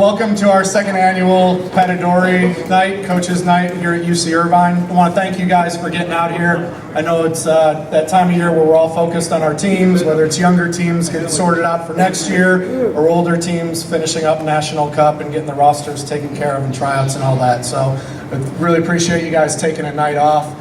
welcome to our second annual Petadori Night, Coaches Night here at UC Irvine. I want to thank you guys for getting out here. I know it's that time of year where we're all focused on our teams, whether it's younger teams getting sorted out for next year or older teams finishing up National Cup and getting the rosters taken care of and tryouts and all that. So I really appreciate you guys taking a night off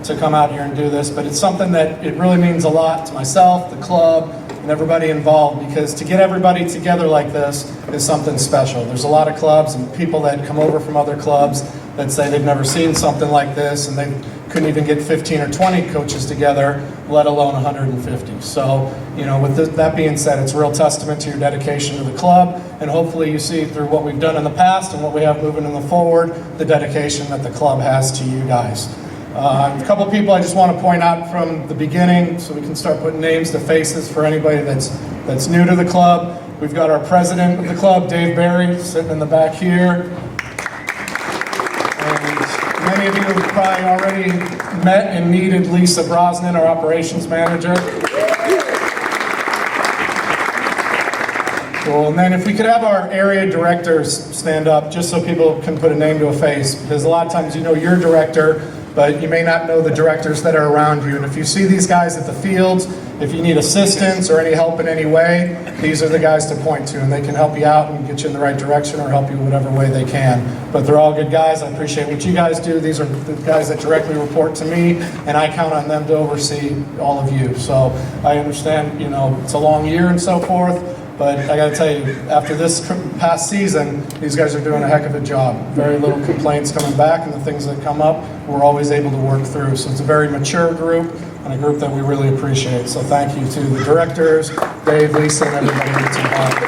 to come out here and do this, but it's something that it really means a lot to myself, the club, and everybody involved, because to get everybody together like this is something special. There's a lot of clubs and people that come over from other clubs that say they've never seen something like this, and they couldn't even get 15 or 20 coaches together, let alone 150. So, you know, with that being said, it's a real testament to your dedication to the club, and hopefully you see through what we've done in the past and what we have moving in the forward, the dedication that the club has to you guys. A couple of people I just want to point out from the beginning so we can start putting names to faces for anybody that's new to the club. We've got our president of the club, Dave Barry, sitting in the back here. And many of you have probably already met and needed Lisa Brosnan, our operations manager. Cool. And then if we could have our area directors stand up just so people can put a name to a face, because a lot of times you know your director, but you may not know the directors that are around you. And if you see these guys at the fields, if you need assistance or any help in any way, these are the guys to point to, and they can help you out and get you in the right direction or help you whatever way they can. But they're all good guys. I appreciate what you guys do. These are the guys that directly report to me, and I count on them to oversee all of you. So I understand, you know, it's a long year and so forth, but I got to tell you, after this past season, these guys are doing a heck of a job. Very little complaints coming back, and the things that come up, we're always able to work through. So it's a very mature group, and a group that we really appreciate. So thank you to the directors, Dave, Lisa, and everybody that's involved.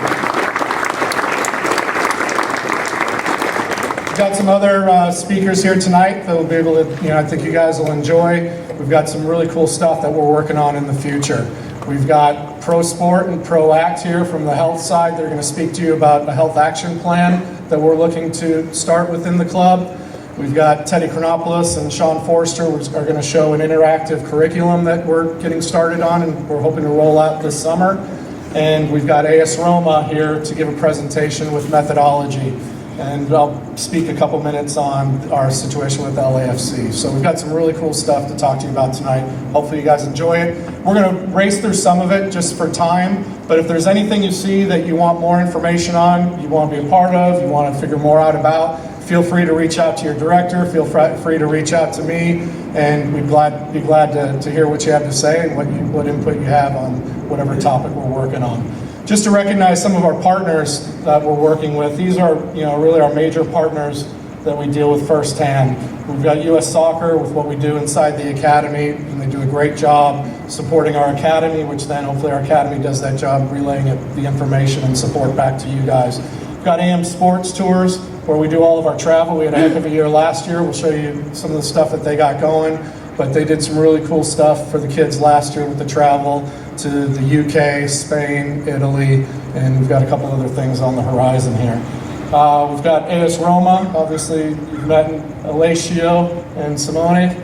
We've got some other speakers here tonight that will be able to, you know, I think you guys will enjoy. We've got some really cool stuff that we're working on in the future. We've got Pro Sport and Pro Act here from the health side. They're going to speak to you about a health action plan that we're looking to start within the club. We've got Teddy Chronopoulos and Sean Forster who are going to show an interactive curriculum that we're getting started on and we're hoping to roll out this summer. And we've got AS Roma here to give a presentation with methodology. And I'll speak a couple minutes on our situation with LAFC. So we've got some really cool stuff to talk to you about tonight. Hopefully you guys enjoy it. We're going to race through some of it just for time, but if there's anything you see that you want more information on, you want to be a part of, you want to figure more out about, feel free to reach out to your director, feel free to reach out to me, and we'd be glad to hear what you have to say and what input you have on whatever topic we're working on. Just to recognize some of our partners that we're working with. These are, you know, really our major partners that we deal with firsthand. We've got US Soccer with what we do inside the academy, and they do a great job supporting our academy, which then hopefully our academy does that job relaying the information and support back to you guys. We've got AM Sports Tours, where we do all of our travel. We had a heck of a year last year. We'll show you some of the stuff that they got going, but they did some really cool stuff for the kids last year with the travel to the UK, Spain, Italy, and we've got a couple other things on the horizon here. We've got AS Roma, obviously you've met Alacio and Simone.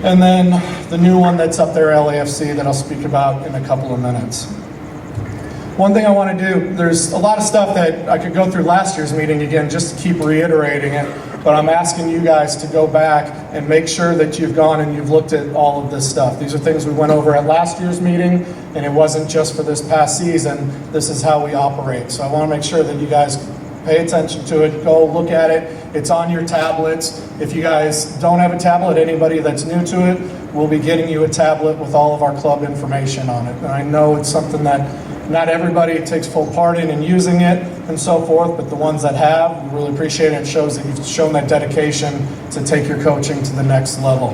And then the new one that's up there, LAFC, that I'll speak about in a couple of minutes. One thing I want to do, there's a lot of stuff that I could go through last year's meeting again just to keep reiterating it, but I'm asking you guys to go back and make sure that you've gone and you've looked at all of this stuff. These are things we went over at last year's meeting, and it wasn't just for this past season. This is how we operate. So I want to make sure that you guys pay attention to it, go look at it. It's on your tablets. If you guys don't have a tablet, anybody that's new to it, we'll be getting you a tablet with all of our club information on it. And I know it's something that not everybody takes full part in using it and so forth, but the ones that have, we really appreciate it. It shows that you've shown that dedication to take your coaching to the next level.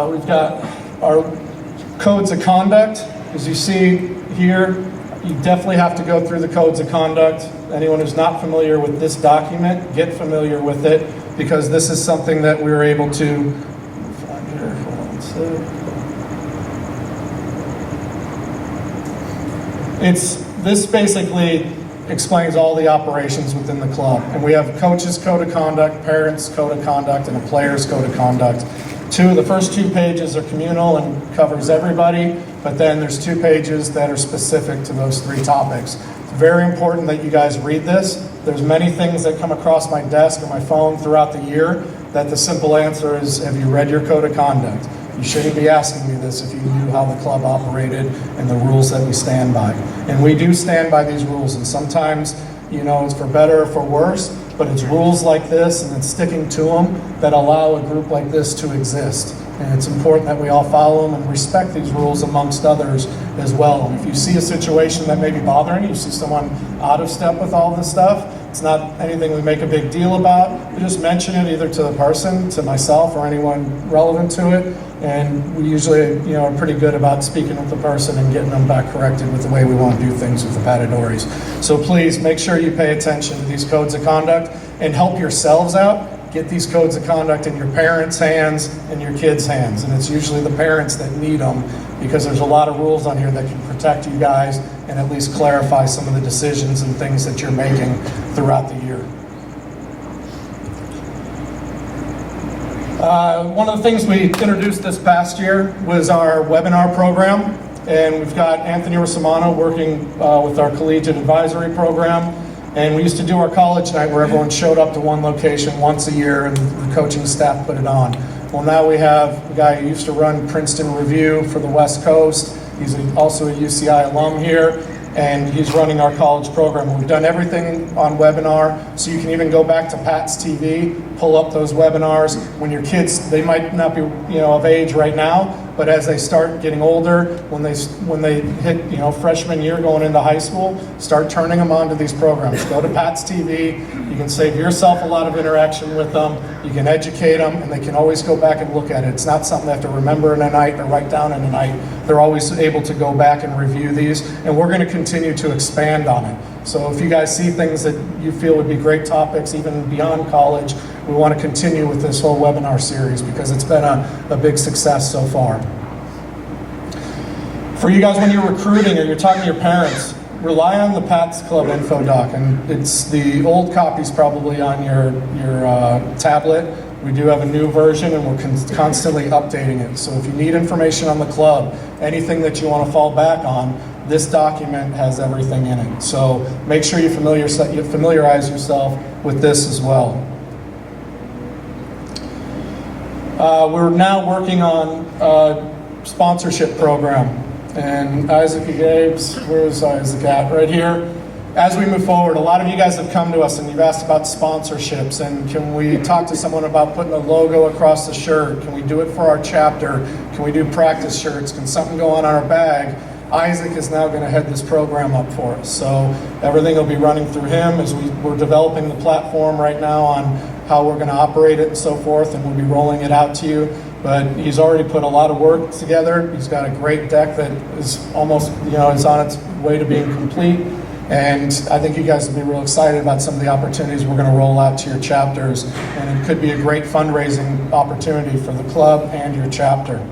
We've got our codes of conduct. As you see here, you definitely have to go through the codes of conduct. Anyone who's not familiar with this document, get familiar with it, because this is something that we were able to find here. Hold on a sec. This basically explains all the operations within the club. And we have a coach's code of conduct, parents' code of conduct, and a player's code of conduct. The first two pages are communal and covers everybody, but then there's 2 pages that are specific to those 3 topics. Very important that you guys read this. There's many things that come across my desk or my phone throughout the year that the simple answer is, have you read your code of conduct? You shouldn't be asking me this if you knew how the club operated and the rules that we stand by. And we do stand by these rules, and sometimes, you know, it's for better or for worse, but it's rules like this and it's sticking to them that allow a group like this to exist. And it's important that we all follow them and respect these rules amongst others as well. And if you see a situation that may be bothering you, you see someone out of step with all this stuff, it's not anything we make a big deal about. We just mention it either to the person, to myself, or anyone relevant to it. And we usually, you know, are pretty good about speaking with the person and getting them back corrected with the way we want to do things with the Patadores. So please make sure you pay attention to these codes of conduct and help yourselves out. Get these codes of conduct in your parents' hands and your kids' hands. And it's usually the parents that need them, because there's a lot of rules on here that can protect you guys and at least clarify some of the decisions and things that you're making throughout the year. One of the things we introduced this past year was our webinar program, and we've got Anthony Rosamano working with our collegiate advisory program, and we used to do our college night where everyone showed up to one location once a year and the coaching staff put it on. Well, now we have a guy who used to run Princeton Review for the West Coast. He's also a UCI alum here, and he's running our college program. We've done everything on webinar, so you can even go back to Pat's TV, pull up those webinars. When your kids, they might not be, you know, of age right now, but as they start getting older, when they hit, you know, freshman year going into high school, start turning them onto these programs. Go to Pat's TV. You can save yourself a lot of interaction with them. You can educate them, and they can always go back and look at it. It's not something they have to remember in a night or write down in a night. They're always able to go back and review these, and we're going to continue to expand on it. So if you guys see things that you feel would be great topics, even beyond college, we want to continue with this whole webinar series because it's been a big success so far. For you guys, when you're recruiting or you're talking to your parents, rely on the Pat's Club info doc, and it's the old copies probably on your tablet. We do have a new version, and we're constantly updating it. So if you need information on the club, anything that you want to fall back on, this document has everything in it. So make sure you familiarize yourself with this as well. We're now working on a sponsorship program. And Isaac Gabe's, where's Isaac at? Right here. As we move forward, a lot of you guys have come to us and you've asked about sponsorships, and can we talk to someone about putting a logo across the shirt? Can we do it for our chapter? Can we do practice shirts? Can something go on our bag? Isaac is now going to head this program up for us. So everything will be running through him as we're developing the platform right now on how we're going to operate it and so forth, and we'll be rolling it out to you. But he's already put a lot of work together. He's got a great deck that is almost, you know, is on its way to being complete. And I think you guys will be real excited about some of the opportunities we're going to roll out to your chapters. And it could be a great fundraising opportunity for the club and your chapter.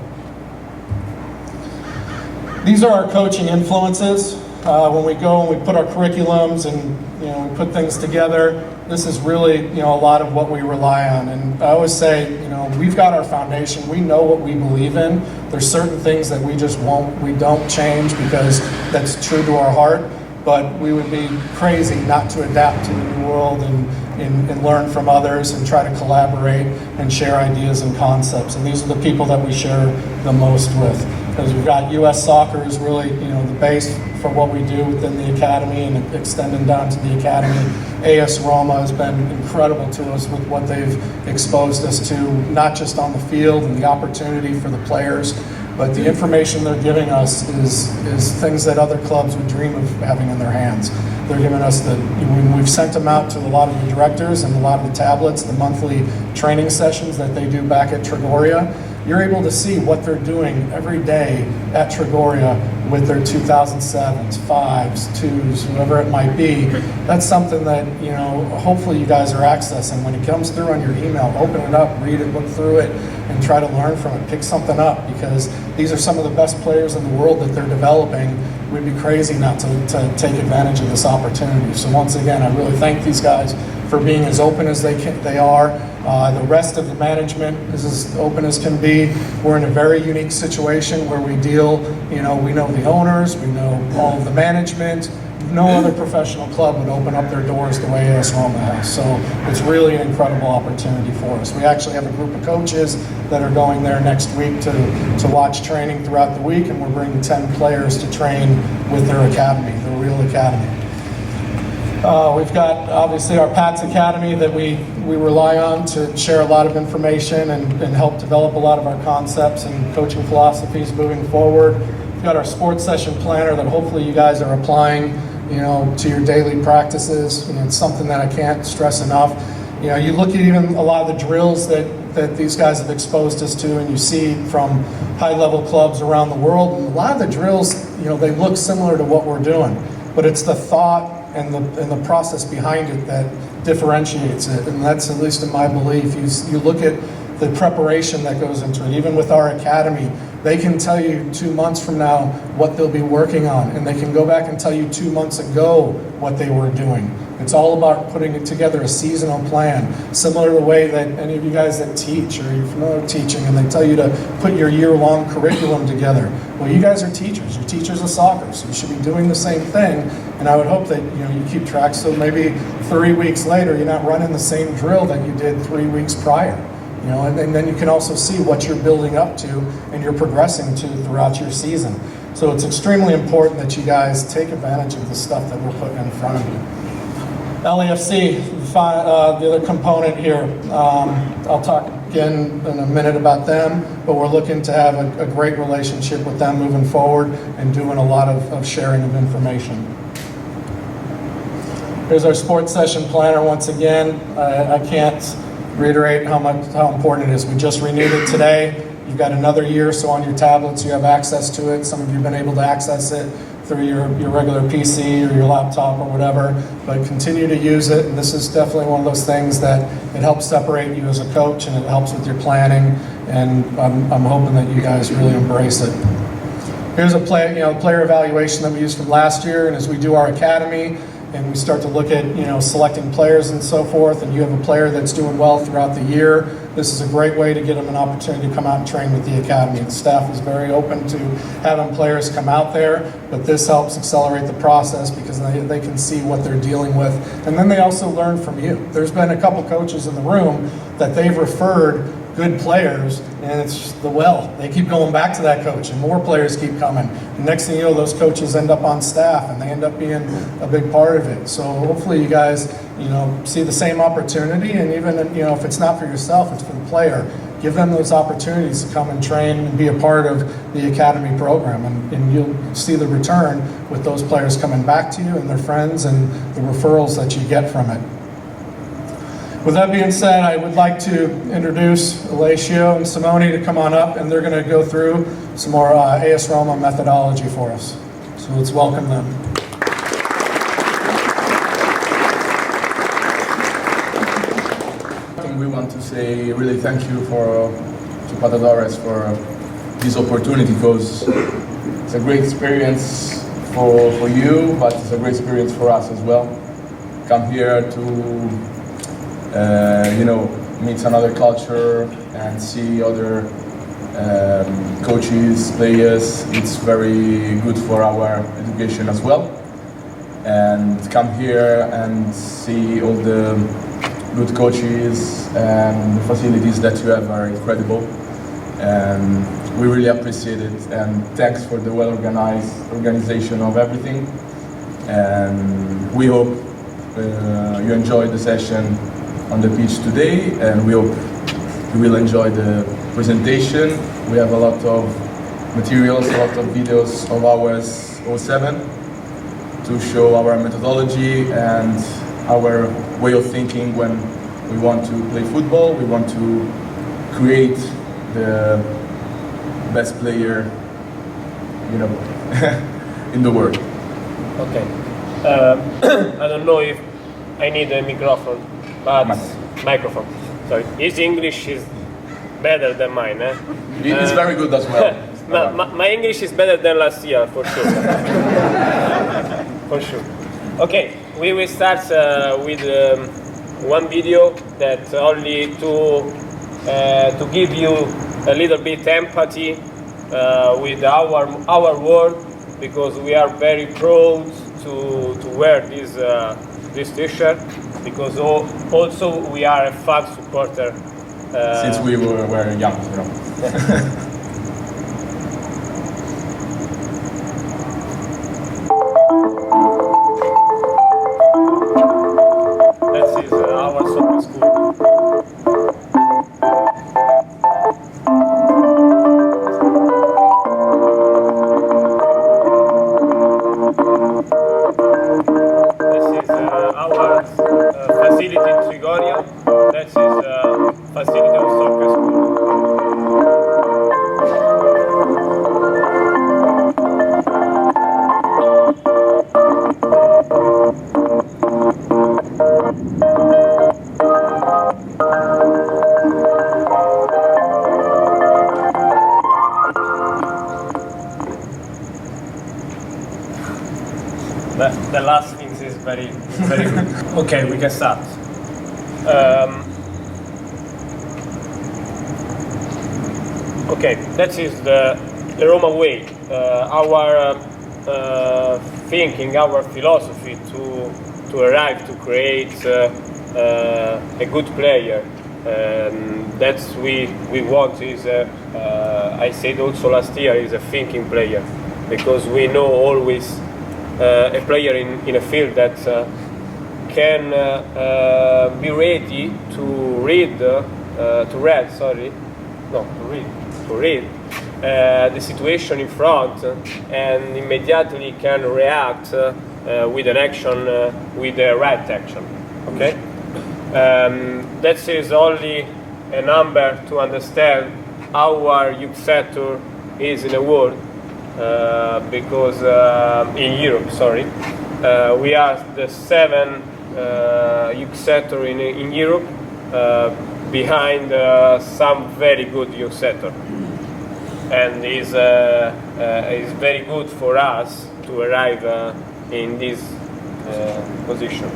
These are our coaching influences. When we go and we put our curriculums and, you know, we put things together, this is really, you know, a lot of what we rely on. And I always say, you know, we've got our foundation. We know what we believe in. There's certain things that we just we don't change because that's true to our heart. But we would be crazy not to adapt to the new world and learn from others and try to collaborate and share ideas and concepts. And these are the people that we share the most with. Because we've got U.S. Soccer is really, you know, the base for what we do within the academy and extending down to the academy. AS Roma has been incredible to us with what they've exposed us to, not just on the field and the opportunity for the players, but the information they're giving us is things that other clubs would dream of having in their hands. They're giving us when we've sent them out to a lot of the directors and a lot of the tablets, the monthly training sessions that they do back at Trigoria, you're able to see what they're doing every day at Trigoria with their 2007s, 5s, 2s, whoever it might be. That's something that, you know, hopefully you guys are accessing. When it comes through on your email, open it up, read it, look through it, and try to learn from it. Pick something up, because these are some of the best players in the world that they're developing. We'd be crazy not to take advantage of this opportunity. So once again, I really thank these guys for being as open as they are. The rest of the management is as open as can be. We're in a very unique situation where we deal, you know, we know the owners, we know all of the management. no other professional club would open up their doors the way AS Roma has. So it's really an incredible opportunity for us. We actually have a group of coaches that are going there next week to watch training throughout the week, and we're bringing 10 players to train with their academy, their real academy. We've got obviously our Pats Academy that we rely on to share a lot of information and help develop a lot of our concepts and coaching philosophies moving forward. We've got our sports session planner that hopefully you guys are applying, to your daily practices. It's something that I can't stress enough. You look at even a lot of the drills that these guys have exposed us to, and you see from high-level clubs around the world, and a lot of the drills, they look similar to what we're doing, but it's the thought and the process behind it that differentiates it, and that's, at least in my belief. You look at the preparation that goes into it. Even with our academy, they can tell you 2 months from now what they'll be working on, and they can go back and tell you 2 months ago what they were doing. It's all about putting together a seasonal plan, similar to the way that any of you guys that teach, or you're familiar with teaching, and they tell you to put your year-long curriculum together. Well, you guys are teachers. You're teachers of soccer, so you should be doing the same thing. And I would hope that you keep track, so maybe 3 weeks later you're not running the same drill that you did 3 weeks prior. And then you can also see what you're building up to and you're progressing to throughout your season. So it's extremely important that you guys take advantage of the stuff that we're putting in front of you. LAFC, the other component here. I'll talk again in a minute about them, but we're looking to have a great relationship with them moving forward and doing a lot of sharing of information. Here's our sports session planner once again. I can't reiterate how important it is. We just renewed it today. You've got another year, so on your tablets you have access to it. Some of you have been able to access it through your regular PC or your laptop or whatever, but continue to use it. And this is definitely one of those things that it helps separate you as a coach, and it helps with your planning, and I'm hoping that you guys really embrace it. Here's a player evaluation that we used from last year, and as we do our academy and we start to look at selecting players and so forth, and you have a player that's doing well throughout the year, this is a great way to get them an opportunity to come out and train with the academy. The staff is very open to having players come out there, but this helps accelerate the process because they can see what they're dealing with, and then they also learn from you. There's been a couple coaches in the room that they've referred good players, and it's they keep going back to that coach, and more players keep coming. And next thing you know, those coaches end up on staff, and they end up being a big part of it. So hopefully you guys, see the same opportunity, and even, if it's not for yourself, it's for the player. Give them those opportunities to come and train and be a part of the academy program, and you'll see the return with those players coming back to you and their friends and the referrals that you get from it. With that being said, I would like to introduce Alessio and Simone to come on up, and they're going to go through some more AS Roma methodology for us. So let's welcome them. We want to say really thank you to Patadores for this opportunity, because it's a great experience for you, but it's a great experience for us as well. Come here to meet another culture and see other coaches, players. It's very good for our education as well. And come here and see all the good coaches, and the facilities that you have are incredible. And we really appreciate it. And thanks for the well-organized organization of everything. And we hope you enjoyed the session on the pitch today, and we hope you will enjoy the presentation. We have a lot of materials, a lot of videos of ours 07 to show our methodology and our way of thinking when we want to play football. We want to create the best player, in the world. Okay. I don't know if I need a microphone. But microphone. Sorry. His English is better than mine. It's very good as well. my English is better than last year, for sure. For sure. Okay, we will start with one video that only to give you a little bit empathy with our world, because we are very proud to wear this T-shirt because also we are a fan supporter. Since we were young, you know. That is our soccer school. This is our facility in Trigoria. That is facility of soccer school. The last thing is very good. Okay, we can start. Okay, that is the Roma way. Our thinking, our philosophy to arrive to create a good player. That's we want is I said also last year is a thinking player because we know always. A player in a field that can be ready to read the situation in front and immediately can react with an action, with the right action. Okay, that is only a number to understand how our youth sector is in the world. Because in Europe, we are the 7th youth sector in Europe, behind some very good youth sector, and is very good for us to arrive in this position.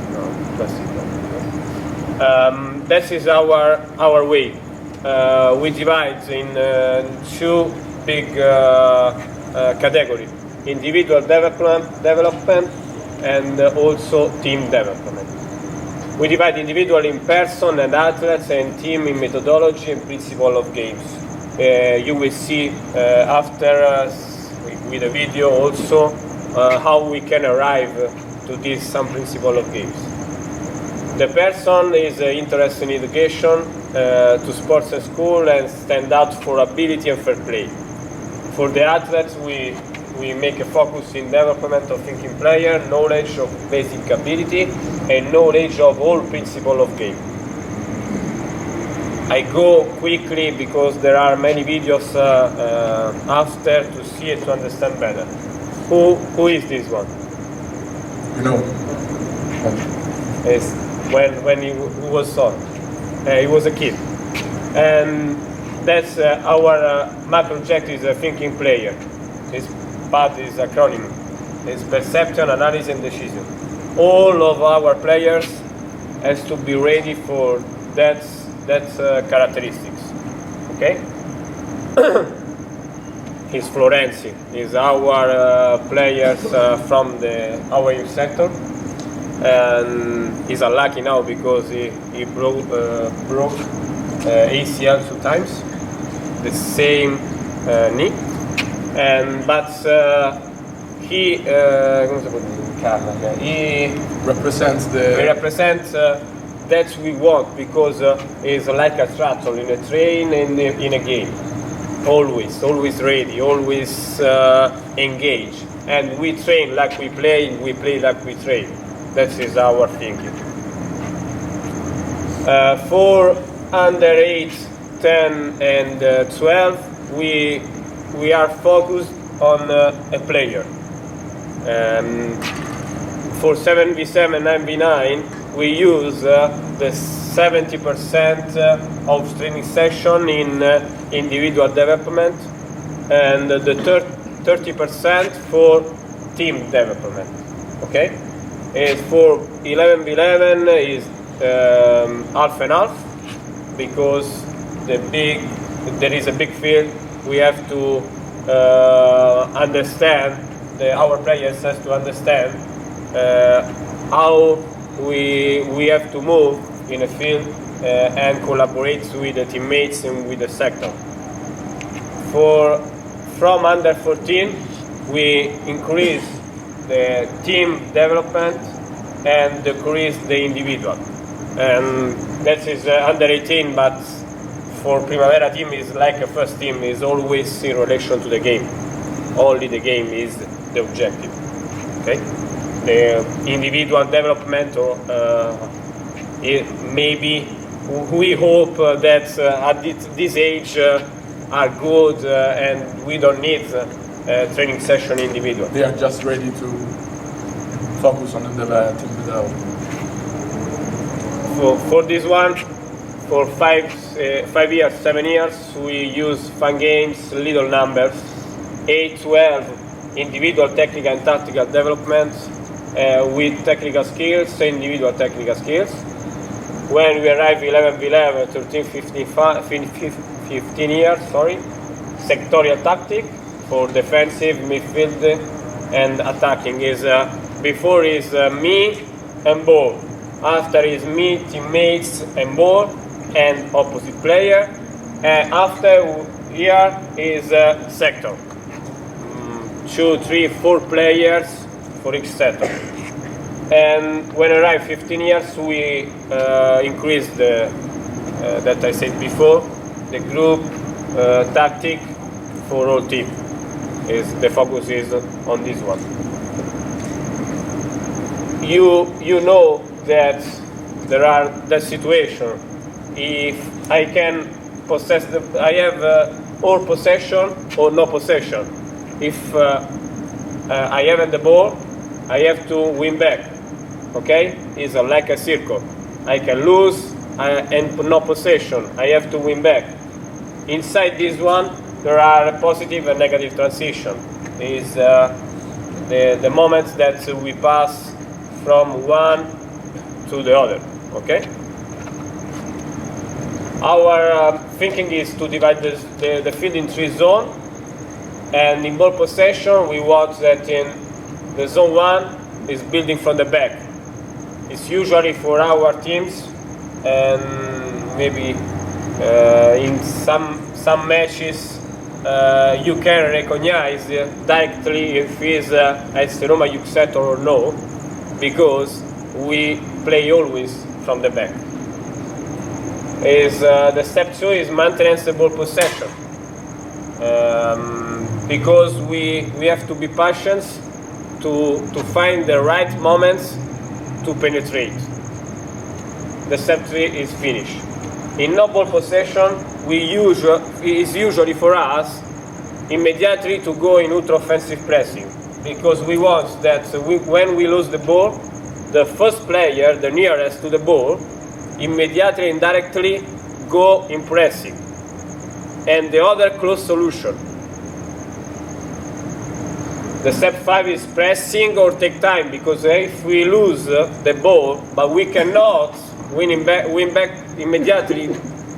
That is our way. We divide in two big category: individual development and also team development. We divide individual in person and athletes and team in methodology and principle of games. You will see after with a video also how we can arrive to this some principle of games. The person is interested in education, to sports and school, and stand out for ability and fair play. For the athletes, we make a focus in development of thinking player, knowledge of basic ability, and knowledge of all principles of game. I go quickly because there are many videos after to see it to understand better. Who is this one? You know. It's when he was son. He was a kid, and that's our macro objective is a thinking player. This part is acronym. It's perception, analysis, and decision. All of our players has to be ready for that characteristics. Okay. Is Florenzi. Is our players from our youth sector, and he's unlucky now because he broke ACL 2 times, the same knee, but he represents that we want because it's like a tractor in a train and in a game. Always ready, always engaged, and we train like we play like we train. That is our thinking. For under 8, 10, and 12, we are focused on a player. For 7v7, 9v9, we use the 70% of training session in individual development, and the 30% for team development. Okay, for 11v11 is half and half because there is a big field. We have to understand. Our players has to understand how we have to move in a field and collaborate with the teammates and with the sector. From under 14, we increase the team development and decrease the individual. And that is under 18, but for Primavera team is like a first team, is always in relation to the game. Only the game is the objective. Okay? The individual development, or maybe we hope that at this age are good and we don't need training session individual. They are just ready to focus on the team development. For this one, for 5 years, 7 years, we use fun games, little numbers, 8, 12 individual technical and tactical development with technical skills, individual technical skills. When we arrive 11 v11, 13, 15 years, sectorial tactic for defensive, midfield, and attacking is before is me and ball. After is me, teammates, and ball, and opposite player. And after here is sector. 2, 3, 4 players for each sector. And when I arrive 15 years, we increase the that I said before, the group tactic for all team. The focus is on this one. You know that there are the situation. If I can possess I have all possession or no possession. If I haven't the ball, I have to win back. Okay, it's like a circle. I can lose and no possession. I have to win back. Inside this one, there are positive and negative transition. Is the moments that we pass from one to the other. Okay. Our thinking is to divide the field in 3 zones, and in ball possession, we want that in the zone 1 is building from the back. It's usually for our teams, and maybe in some matches you can recognize directly if it's AS Roma youth sector or no, because we play always from the back. The step 2 is maintenance the ball possession, because we have to be patient to find the right moments to penetrate. The step 3 is finished. In no ball possession, is usually for us immediately to go in ultra-offensive pressing, because we want that when we lose the ball, the first player, the nearest to the ball, immediately and directly go in pressing, and the other close solution. The step 5 is pressing or take time, because if we lose the ball, but we cannot win back immediately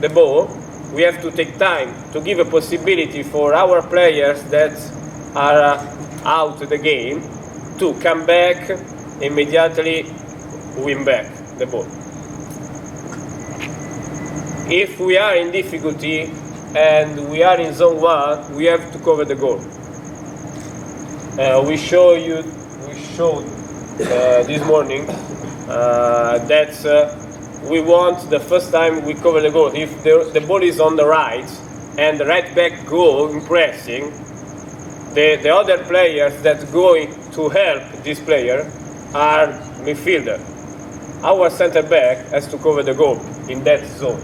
the ball, we have to take time to give a possibility for our players that are out of the game to come back immediately, win back the ball. If we are in difficulty and we are in zone 1, we have to cover the goal. We showed this morning that we want the first time we cover the goal. If the ball is on the right and the right back go in pressing, the other players that going to help this player are midfielder. Our center back has to cover the goal in that zone.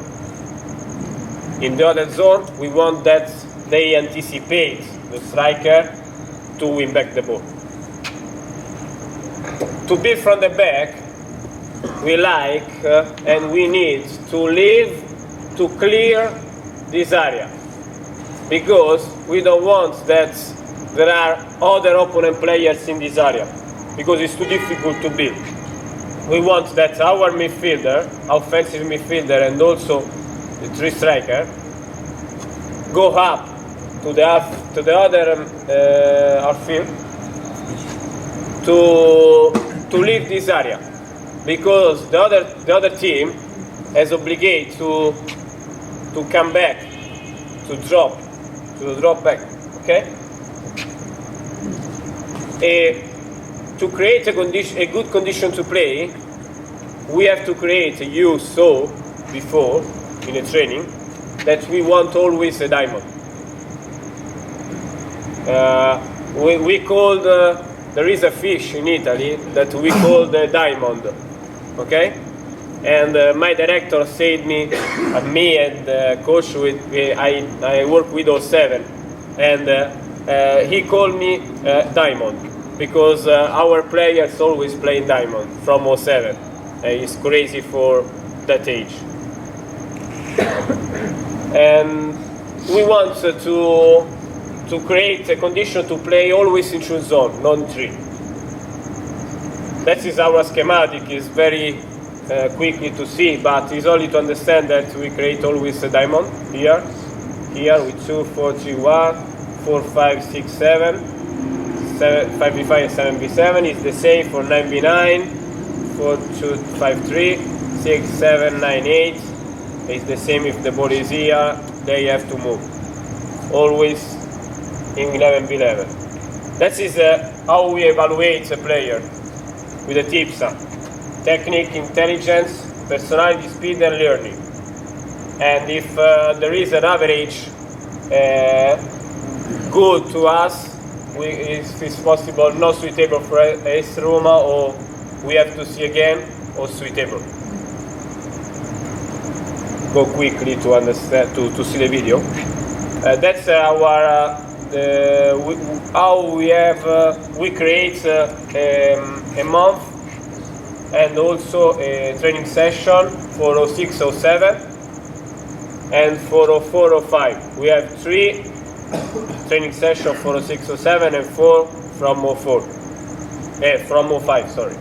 In the other zone, we want that they anticipate the striker to win back the ball. To build from the back, we like and we need to leave to clear this area, because we don't want that there are other opponent players in this area, because it's too difficult to build. We want that our midfielder, offensive midfielder, and also the 3 striker go up to the other half field to to leave this area, because the other team has obligate to come back, to drop back. Okay. To create a good condition to play, we have to create. You saw before in a training that we want always a diamond. We called, there is a fish in Italy that we call the diamond, okay? And my director said me and coach, I work with 07, and he called me diamond, because our players always play diamond from 07. He's crazy for that age. And we want to create a condition to play always in true zone, not 3. That is our schematic. It's very quickly to see, but it's only to understand that we create always a diamond here with 2, 4, 3, 1, 4, 5, 6, 7, 5v5 and 7v7. It's the same for 9v9, 4, 2, 5, 3, 6, 7, 9, 8. It's the same if the ball is here, they have to move. Always in 11v11. That is how we evaluate a player with the TIPSA. Technique, intelligence, personality, speed and learning. And if there is an average good to us, if it's possible, not suitable for AS Roma, or we have to see again, or suitable. Go quickly to understand, to see the video. That's our how we have we create a month and also a training session for 06, 07 and for 04, 05. We have 3 training sessions for 06, 07 and 4 from 04. From 05, sorry.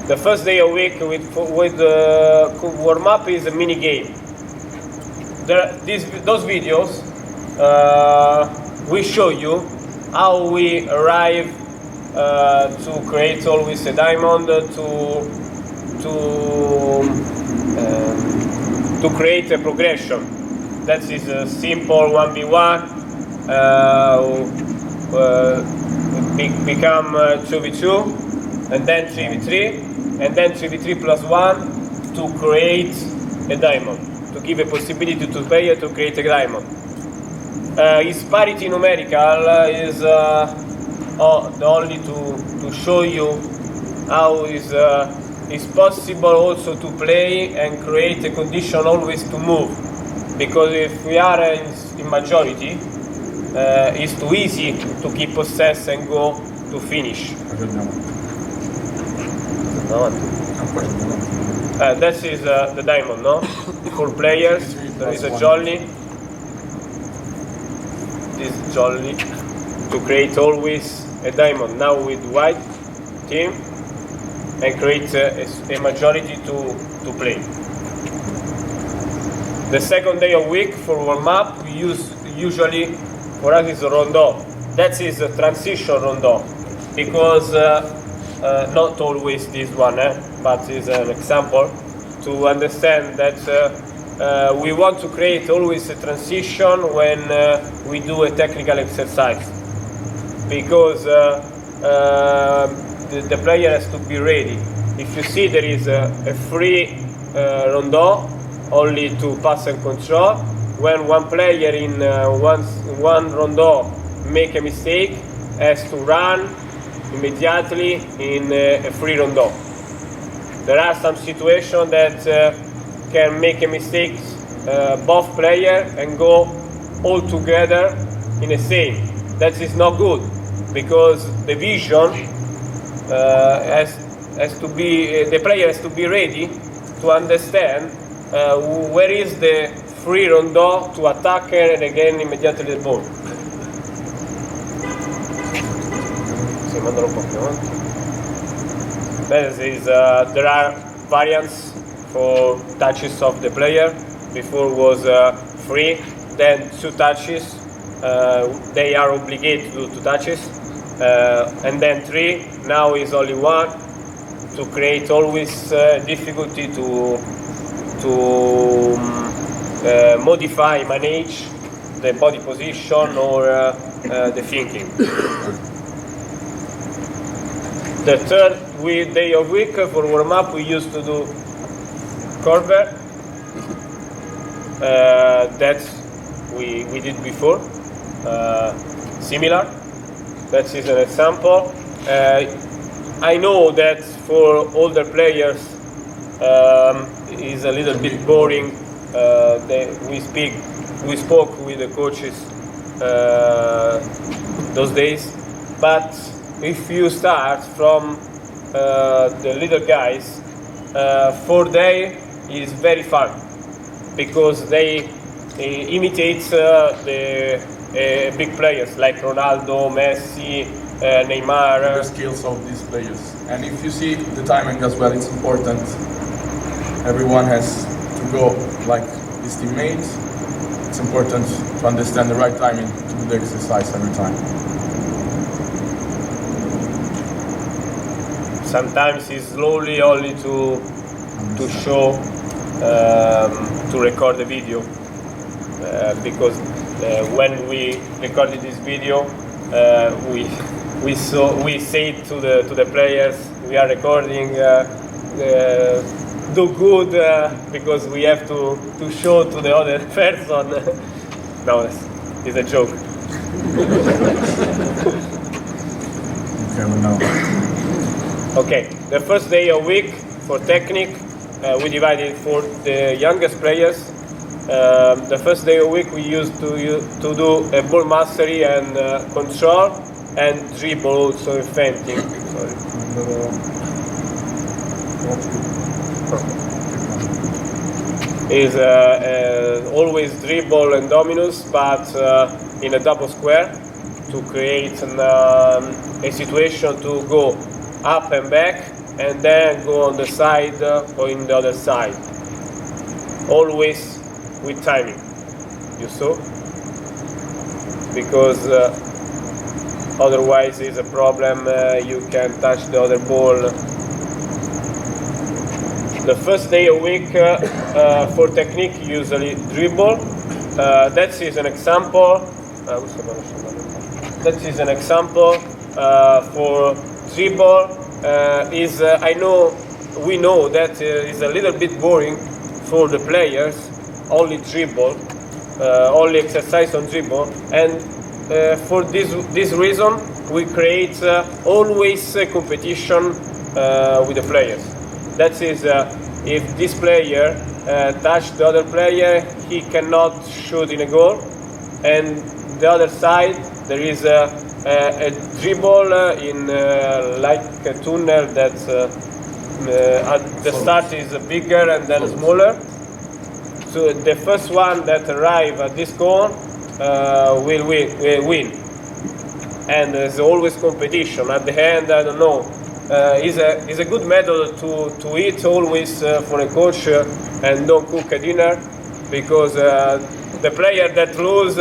The first day a week with warm up is a mini game. Those videos we show you how we arrive to create always a diamond, to create a progression. That is a simple 1v1, become 2v2, and then 3v3, and then 3v3 plus 1 to create a diamond, to give a possibility to player to create a diamond. His parity numerical is only to show you how is possible also to play and create a condition always to move, because if we are in majority, it's too easy to keep possess and go to finish. That is the diamond, no? 4 players, there is a jolly. This jolly to create always a diamond, now with white team, and create a majority to play. The second day of week for warm up, we use usually for us is a rondo. That is a transition rondo, because not always this one, but is an example to understand that we want to create always a transition when we do a technical exercise, because the player has to be ready. If you see there is a free rondo, only to pass and control, when one player in one rondo make a mistake, has to run immediately in a free rondo. There are some situations that can make a mistake both players and go all together in the same. That is not good, because the vision has to be, the player has to be ready to understand where is the free rondo to attack and again immediately the ball. There are variants for touches of the player. Before was free, then 2 touches. They are obligated to do 2 touches. and then 3. Now is only 1 to create always difficulty to modify, manage the body position or the thinking. The third day of week for warm up, we used to do cover. That we did before, similar. That is an example. I know that for older players is a little bit boring. We spoke with the coaches those days, but if you start from the little guys, 4 days is very fun because they imitate the big players like Ronaldo, Messi, Neymar. The skills of these players. And if you see the timing as well, it's important. Everyone has to go like his teammates. It's important to understand the right timing to do the exercise every time. Sometimes it's slowly only to show, to record the video, because when we recorded this video, we said to the players, we are recording, do good, because we have to show to the other person. No, it's a joke. Okay, we know. Okay, the first day of week for technique, we divided for the youngest players. The first day of week we used to do a ball mastery and control and dribble also feinting. Sorry. Is always dribble and dominus, but in a double square to create a situation to go up and back, and then go on the side or in the other side. Always with timing, you saw? Because otherwise it's a problem, you can touch the other ball. The first day of week for technique, usually dribble. That is an example. That is an example for dribble. We know that is a little bit boring for the players. Only dribble, only exercise on dribble, and for this reason we create always a competition with the players. That is, if this player touch the other player, he cannot shoot in a goal, and the other side there is a dribble in like a tunnel that at the start is bigger and then smaller. So the first one that arrive at this goal will win. And there's always competition. At the end, I don't know. Is a good method to eat always for a coach and don't cook a dinner, because the player that lose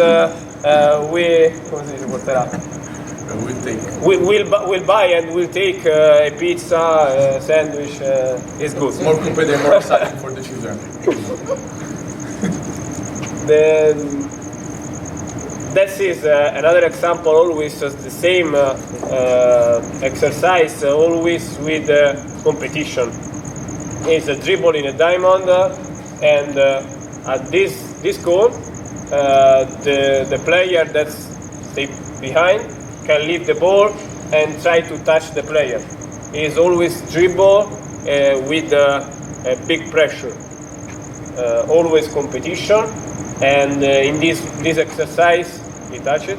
will buy and will take a pizza, a sandwich. It's good. It's more competitive, more exciting for the children. Then that is another example. Always the same exercise, always with competition. It's a dribble in a diamond, and at this goal, the player that's behind can leave the ball and try to touch the player. It's always dribble with a big pressure. Always competition, and in this exercise, you touch it.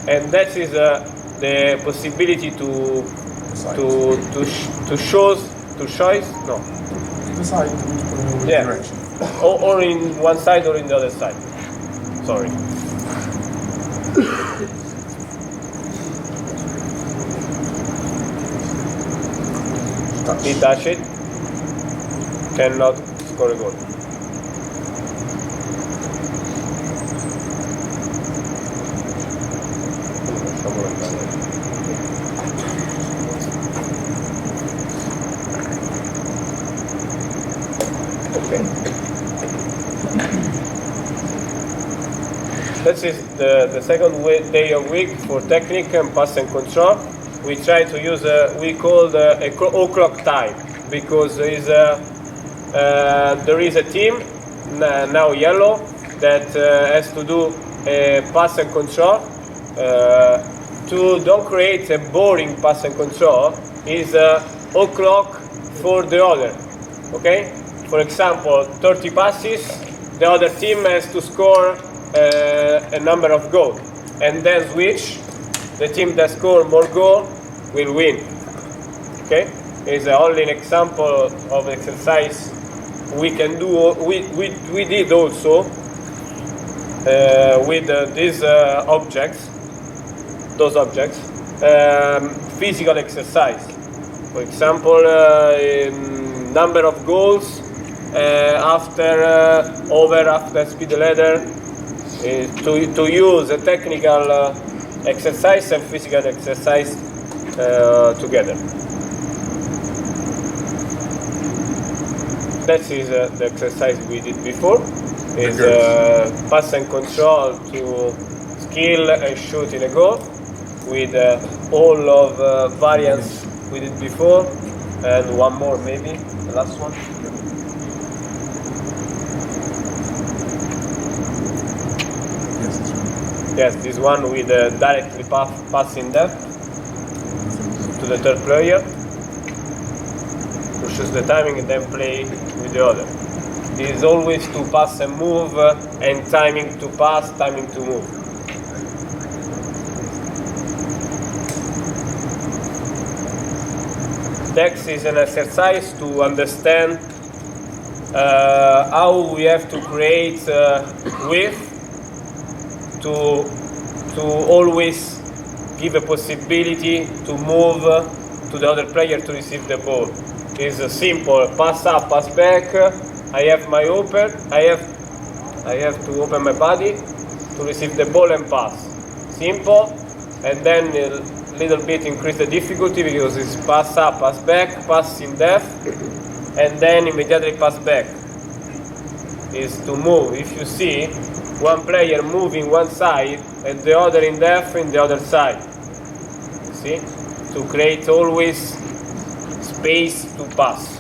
And that is the possibility to choose. No. Decide which direction. Or in one side or in the other side. Sorry. He touch it. Cannot score a goal. Okay. This is the second day of week for technique and pass and control. We try to use we call o'clock time because there is a team now yellow that has to do pass and control. To don't create a boring pass and control is o'clock for the other. Okay. For example, 30 passes, the other team has to score a number of goals, and then switch. The team that score more goals will win. Okay, it's only an example of exercise we can do. We did also with these objects, those objects, physical exercise. For example, number of goals. After speed ladder, to use a technical exercise and physical exercise together. That is the exercise we did before. It's pass and control to skill and shoot in a goal with all of variants we did before, and one more maybe, the last one. Yes, this one with directly passing depth to the third player, pushes the timing and then play with the other. It is always to pass and move and timing to pass, timing to move. Dex is an exercise to understand how we have to create width to always give a possibility to move to the other player to receive the ball. It's a simple pass up, pass back. I have my open. I have to open my body to receive the ball and pass. Simple, and then a little bit increase the difficulty because it's pass up, pass back, pass in depth, and then immediately pass back. Is to move. If you see, one player moving one side and the other in depth in the other side. See? To create always space to pass.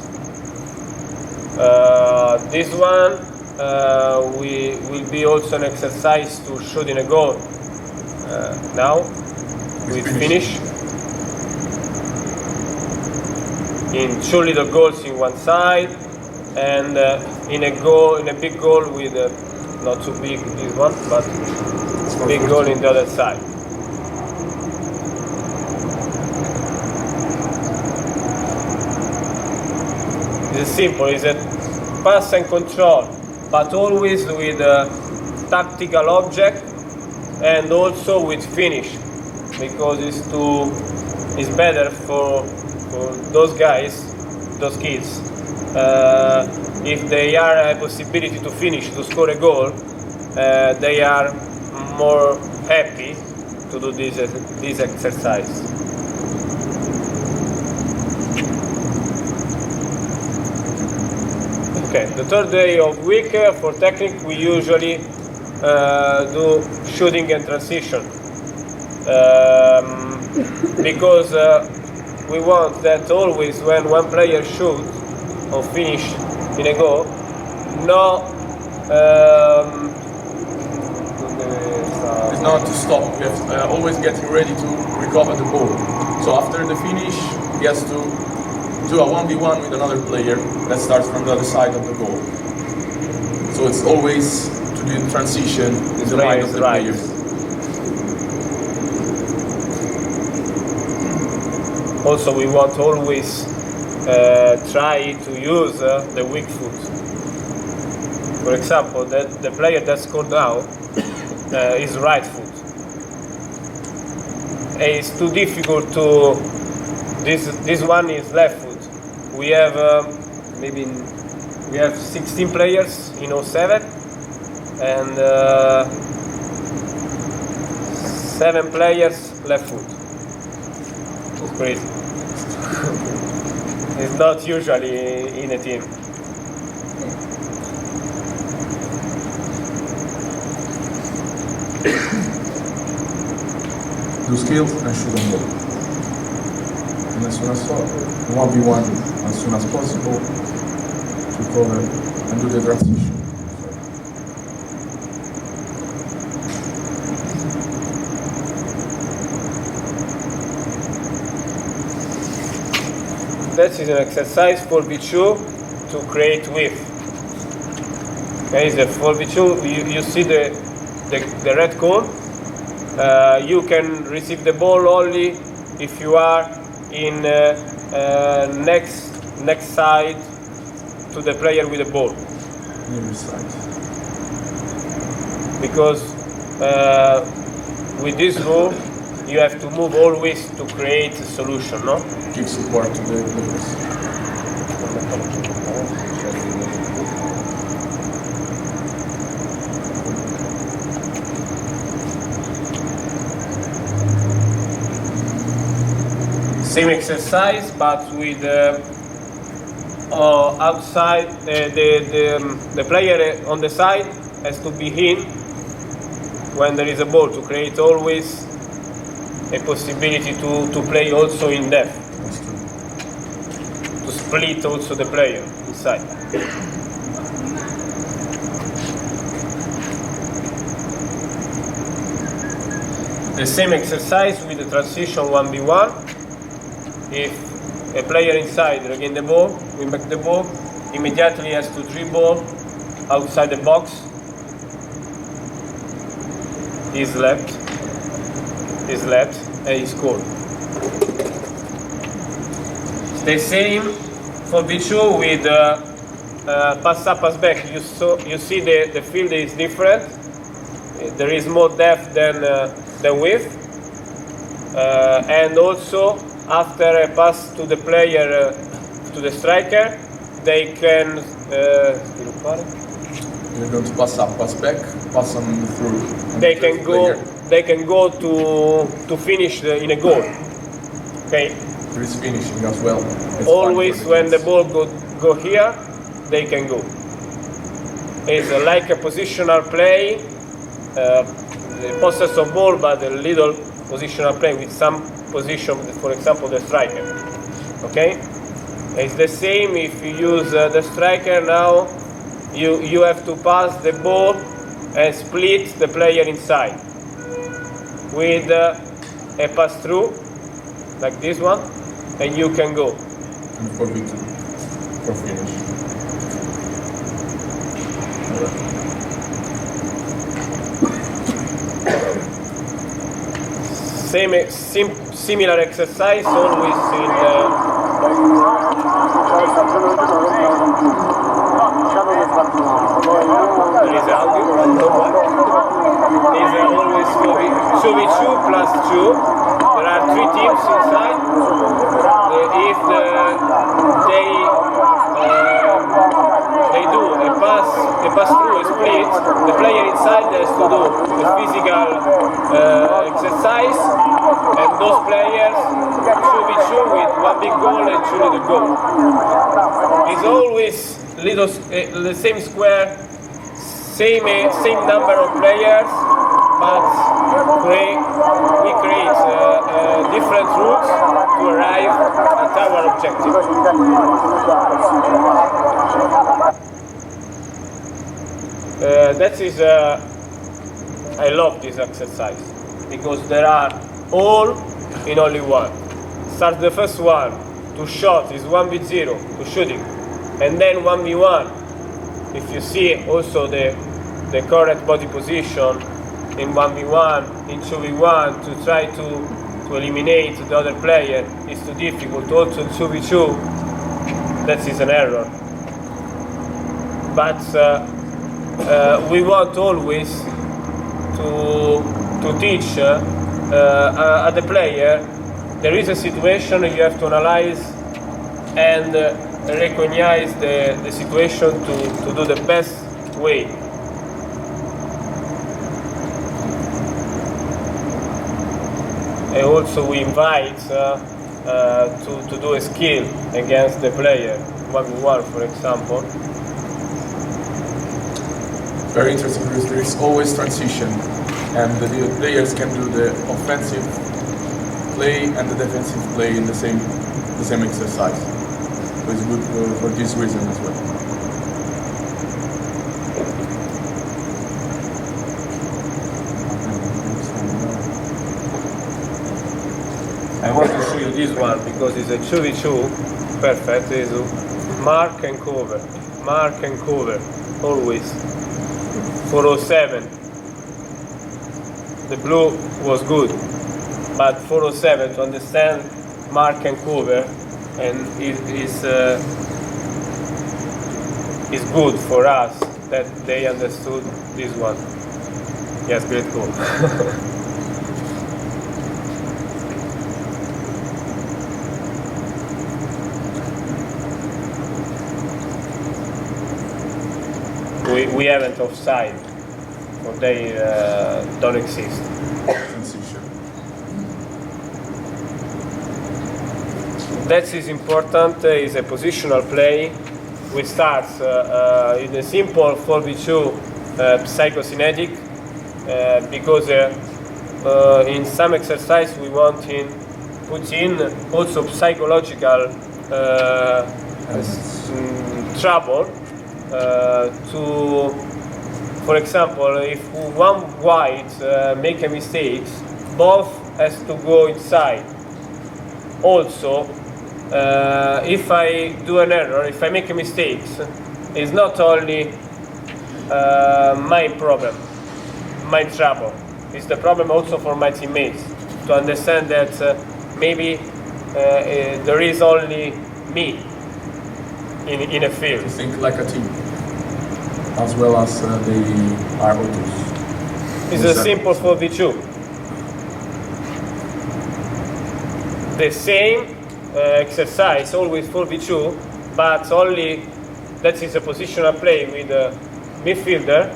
This one will be also an exercise to shoot in a goal. Now we finish. In 2 little goals in one side and in a big goal with not too big this one, but big goal in the other side. It's simple, it's a pass and control, but always with a tactical object and also with finish, because it's better for those guys, those kids. If they are a possibility to finish, to score a goal, they are more happy to do this exercise. Okay, the third day of week for technique we usually do shooting and transition because we want that always when one player shoots or finish in a goal, It's not to stop. We have always getting ready to recover the ball. So after the finish, he has to do a 1v1 with another player that starts from the other side of the goal. So it's always to do the transition in the mind of the players. Also, we want always try to use the weak foot. For example, the player that scored now is right foot. It's too difficult to. This one is left foot. We have we have 16 players in 07 and 7 players left foot. It's crazy. It's not usually in a team. Do skills and shoot on goal. And as soon as possible, 1v1 as soon as possible to cover and do the transition. That is an exercise for B2 to create width. Okay, the 4v2, you see the red cone. You can receive the ball only if you are in next side to the player with the ball. Near side. Because with this rule, you have to move always to create a solution, no? Give support to the players. Same exercise, but with outside the player on the side has to be in when there is a ball to create always a possibility to play also in depth, to split also the player inside. The same exercise with the transition 1v1. If a player inside regain the ball, win back the ball, immediately has to dribble outside the box. He's left, and he scored. The same for B2 with pass up, pass back. You see the field is different. There is more depth than width, and also after a pass to the player, to the striker, they can. You're going to pass up, pass back, pass them through. They can go. They can go to finish in a goal. Okay. There is finishing as well. It's Always when the ball go here, they can go. It's like a positional play, the possess of ball, but a little positional play with some position, for example, the striker. Okay? It's the same if you use the striker now. You have to pass the ball and split the player inside with a pass through like this one, and you can go. And for B2, for finish. Similar exercise always in there is audio. Is always 2v2 plus 2. There are 3 teams inside. If they do a pass through, a split, the player inside has to do a physical exercise, and those players 2v2 with 1 big goal and 2 little goals. It's always the same square, same number of players, but we create different routes to arrive at our objective. That is, I love this exercise because there are all in only one. Start the first one to shot is 1v0 to shooting, and then 1v1. If you see also the correct body position in 1v1, in 2v1 to try to eliminate the other player is too difficult. Also in 2v2, that is an error. But we want always to teach at the player there is a situation you have to analyze and recognize the situation to do the best way. and also we invite to do a skill against the player, 1v1 for example. Very interesting because there is always transition, and the players can do the offensive play and the defensive play in the same exercise. So it's good for this reason as well. I want to show you this one because it's a 2v2, perfect. It's mark and cover, always. 407. The blue was good, but 407 to understand mark and cover, and is good for us that they understood this one. Yes, great goal. We haven't offside, or they don't exist. Transition. That is important, is a positional play. We start in a simple 4v2 psychokinetic, because in some exercise we want to put in also psychological trouble. For example, if one white make a mistake, both has to go inside. Also, if I do an error, if I make a mistake, it's not only my problem, my trouble. It's the problem also for my teammates to understand that maybe there is only me in a field. To think like a team, as well as they are autos. It's a simple 4v2. The same exercise, always 4v2, but only that is a positional play with a midfielder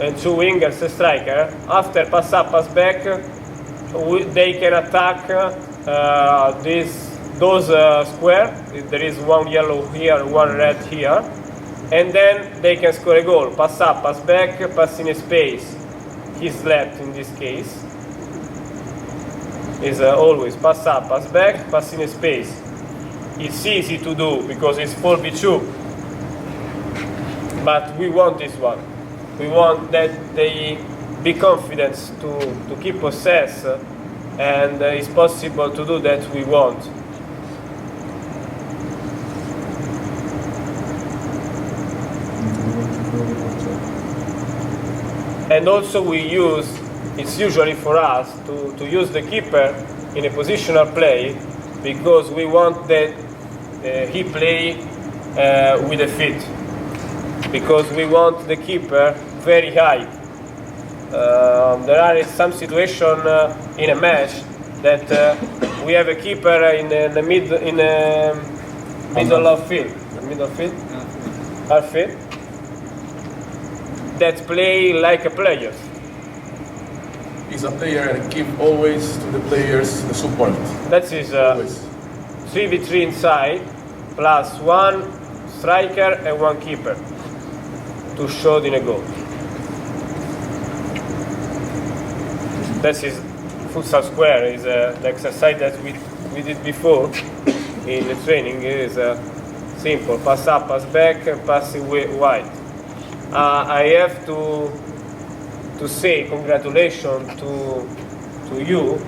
and two wingers, a striker. After pass up, pass back, they can attack those square. There is one yellow here, one red here, and then they can score a goal. Pass up, pass back, pass in a space. He's left in this case. Is always pass up, pass back, pass in a space. It's easy to do because it's 4v2, but we want this one. We want that they be confident to keep possess, and it's possible to do that we want. And also we use, it's usually for us to use the keeper in a positional play because we want that he play with the feet. Because we want the keeper very high. There are some situation in a match that we have a keeper in the middle of field, half field, that play like a player. He's a player and give always to the players the support. That is Always. 3v3 inside, plus one striker and one keeper to show in a goal. That is futsal square, is the exercise that we did before in the training. Is simple, pass up, pass back, pass wide. I have to say congratulations to you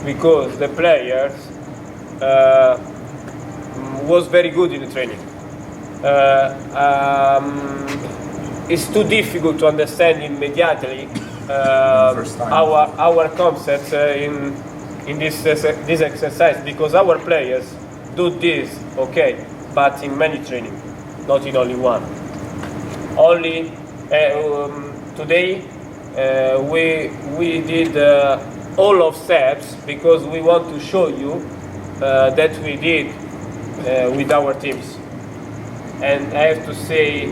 because the players was very good in the training. It's too difficult to understand immediately our concepts in this exercise because our players do this, okay, but in many training, not in only one. Only today we did all of steps because we want to show you that we did with our teams. And I have to say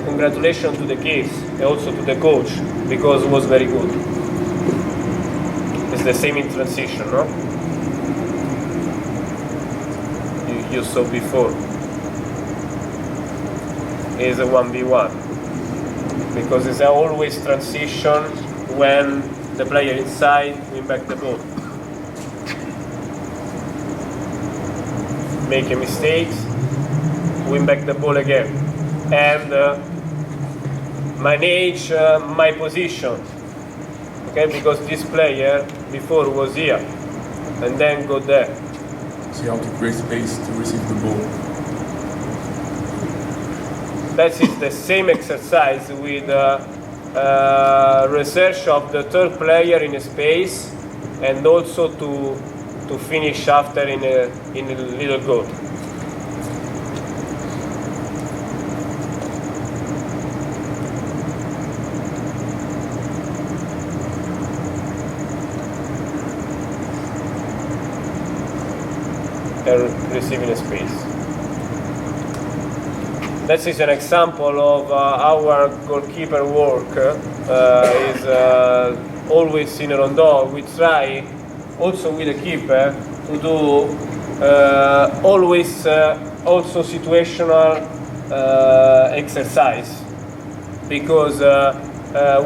congratulations to the kids and also to the coach because it was very good. It's It's the same in transition, no? You saw before. Is a 1v1 because it's always transition when the player inside win back the ball. Make a mistake, win back the ball again, and manage my position. Okay, because this player before was here, and then go there. See how to create space to receive the ball. That is the same exercise with research of the third player in a space, and also to finish after in a little goal. Receiving a space. That is an example of our goalkeeper work. Is always in Rondò. We try also with the keeper to do always also situational exercise, because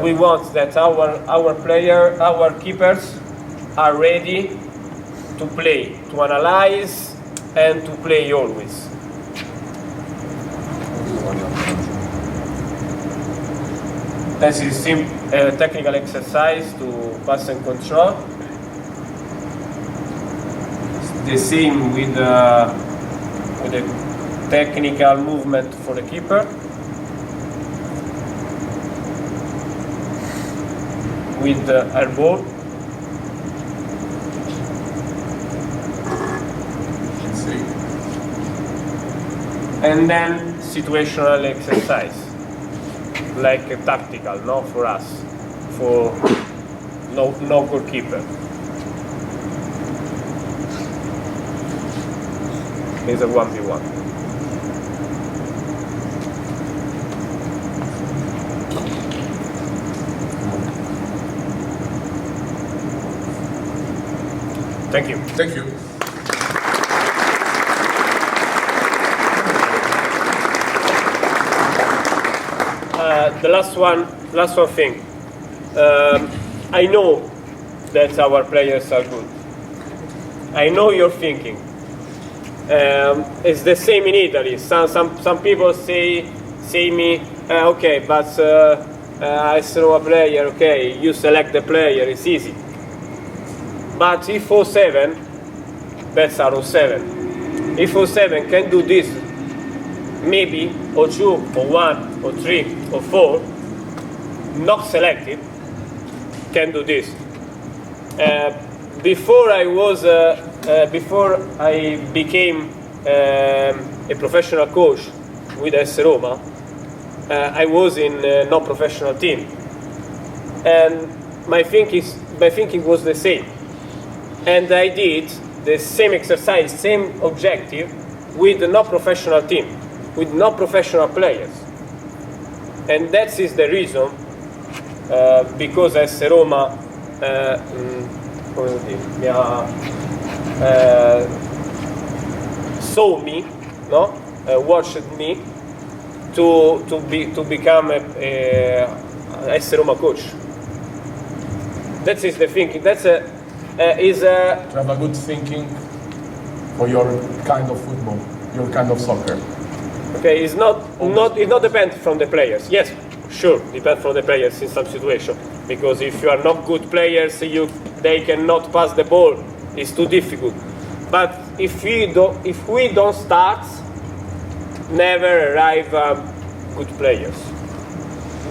we want that our keepers are ready to play, to analyze, and to play always. That is a technical exercise to pass and control. The same with the technical movement for the keeper. With the airball. And then situational exercise, like a tactical, no, for us, for no goalkeeper. It's a 1v1. Thank you. Thank you. The last one thing. I know that our players are good. I know you're thinking. It's the same in Italy. Some people say me, okay, but I saw a player. Okay, you select the player. It's easy. But if 07, that's our 07. If 07 can do this, maybe or 2 or 1 or 3 or 4, not selected, can do this. Before I became a professional coach with AS Roma, I was in a non-professional team, and my thinking was the same, and I did the same exercise, same objective with the non-professional team, with non-professional players, and that is the reason because AS Roma saw me, no, watched me to become a AS Roma coach. That is the thinking. That's to have a good thinking for your kind of football, your kind of soccer. Okay, it not depends from the players. Yes, sure, depends from the players in some situation. Because if you are not good players, they cannot pass the ball. It's too difficult. But if we don't start, never arrive good players.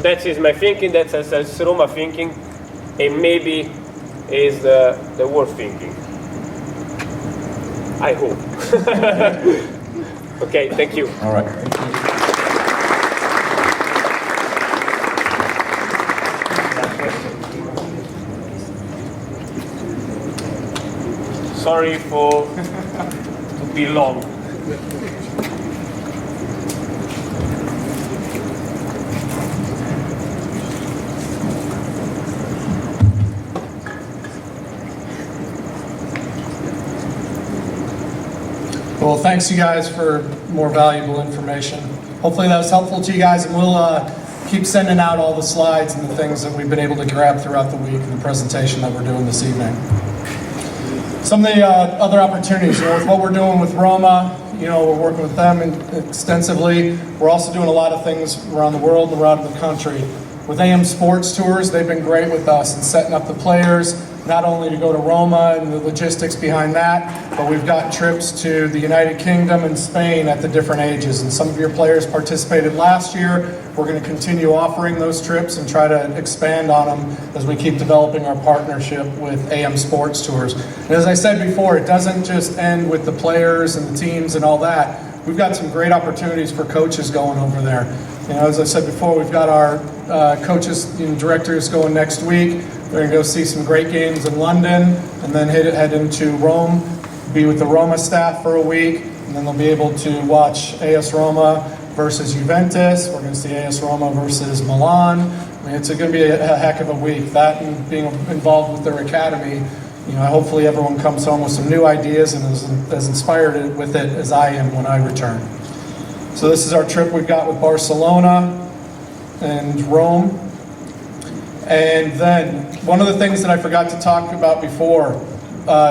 That is my thinking. That's AS Roma thinking, and maybe is the world thinking. I hope. Okay, thank you. All right. Thank you. Sorry to be long. Cool. Thanks, you guys, for more valuable information. Hopefully that was helpful to you guys, and we'll keep sending out all the slides and the things that we've been able to grab throughout the week in the presentation that we're doing this evening. Some of the other opportunities, with what we're doing with Roma, we're working with them extensively. We're also doing a lot of things around the world and around the country. With AM Sports Tours, they've been great with us in setting up the players, not only to go to Roma and the logistics behind that, but we've got trips to the United Kingdom and Spain at the different ages. And some of your players participated last year. We're going to continue offering those trips and try to expand on them as we keep developing our partnership with AM Sports Tours. And as I said before, it doesn't just end with the players and the teams and all that. We've got some great opportunities for coaches going over there. As I said before, we've got our coaches and directors going next week. They're going to go see some great games in London and then head into Rome, be with the Roma staff for a week, and then they'll be able to watch AS Roma versus Juventus. We're going to see AS Roma versus Milan. It's going to be a heck of a week. That and being involved with their academy, hopefully everyone comes home with some new ideas and is as inspired with it as I am when I return. So this is our trip we've got with Barcelona and Rome. And then one of the things that I forgot to talk about before,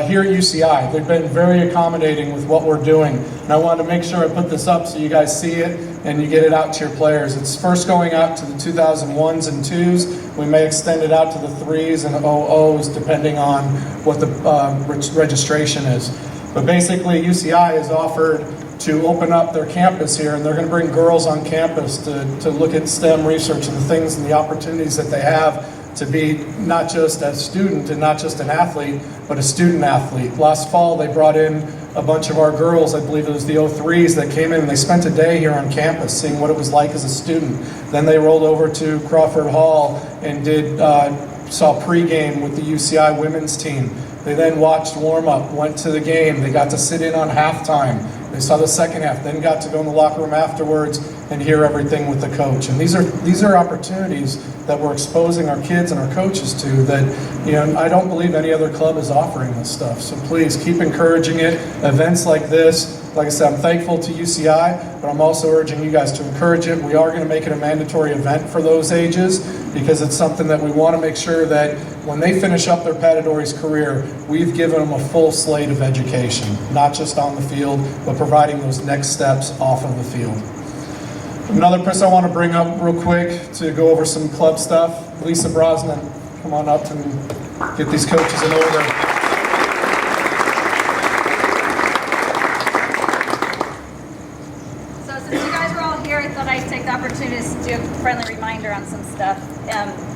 here at UCI, they've been very accommodating with what we're doing. And I wanted to make sure I put this up so you guys see it and you get it out to your players. It's first going out to the 2001s and 2s. We may extend it out to the 3s and 00s depending on what the registration is. But basically UCI has offered to open up their campus here, and they're going to bring girls on campus to look at STEM research and the things and the opportunities that they have to be not just a student and not just an athlete, but a student athlete. Last fall, they brought in a bunch of our girls, I believe it was the 03s, that came in and they spent a day here on campus seeing what it was like as a student. Then they rolled over to Crawford Hall and saw pregame with the UCI women's team. They then watched warm-up, went to the game. They got to sit in on halftime. They saw the second half, then got to go in the locker room afterwards and hear everything with the coach. And these are opportunities that we're exposing our kids and our coaches to that, I don't believe any other club is offering this stuff. So please keep encouraging it. Events like this, like I said, I'm thankful to UCI, but I'm also urging you guys to encourage it. We are going to make it a mandatory event for those ages because it's something that we want to make sure that when they finish up their Patadores career, we've given them a full slate of education, not just on the field, but providing those next steps off of the field. Another person I want to bring up real quick to go over some club stuff, Lisa Brosnan. Come on up and get these coaches in order. So since you guys were all here, I thought I'd take the opportunity to do a friendly reminder on some stuff.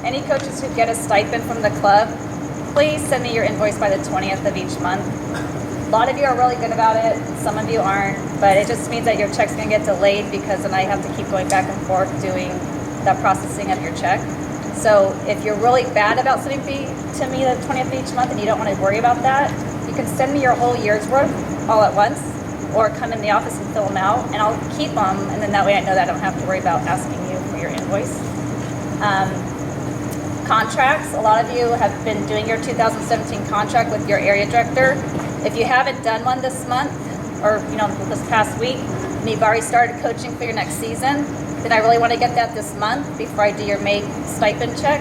Any coaches who get a stipend from the club, please send me your invoice by the 20th of each month. A lot of you are really good about it, some of you aren't, but it just means that your check's gonna get delayed because then I have to keep going back and forth doing the processing of your check. So if you're really bad about sending to me the 20th of each month and you don't want to worry about that, you can send me your whole year's worth all at once, or come in the office and fill them out, and I'll keep them, and then that way I know that I don't have to worry about asking you for your invoice. Contracts, a lot of you have been doing your 2017 contract with your area director. If you haven't done one this month, or this past week, and you've already started coaching for your next season, then I really want to get that this month before I do your May stipend check.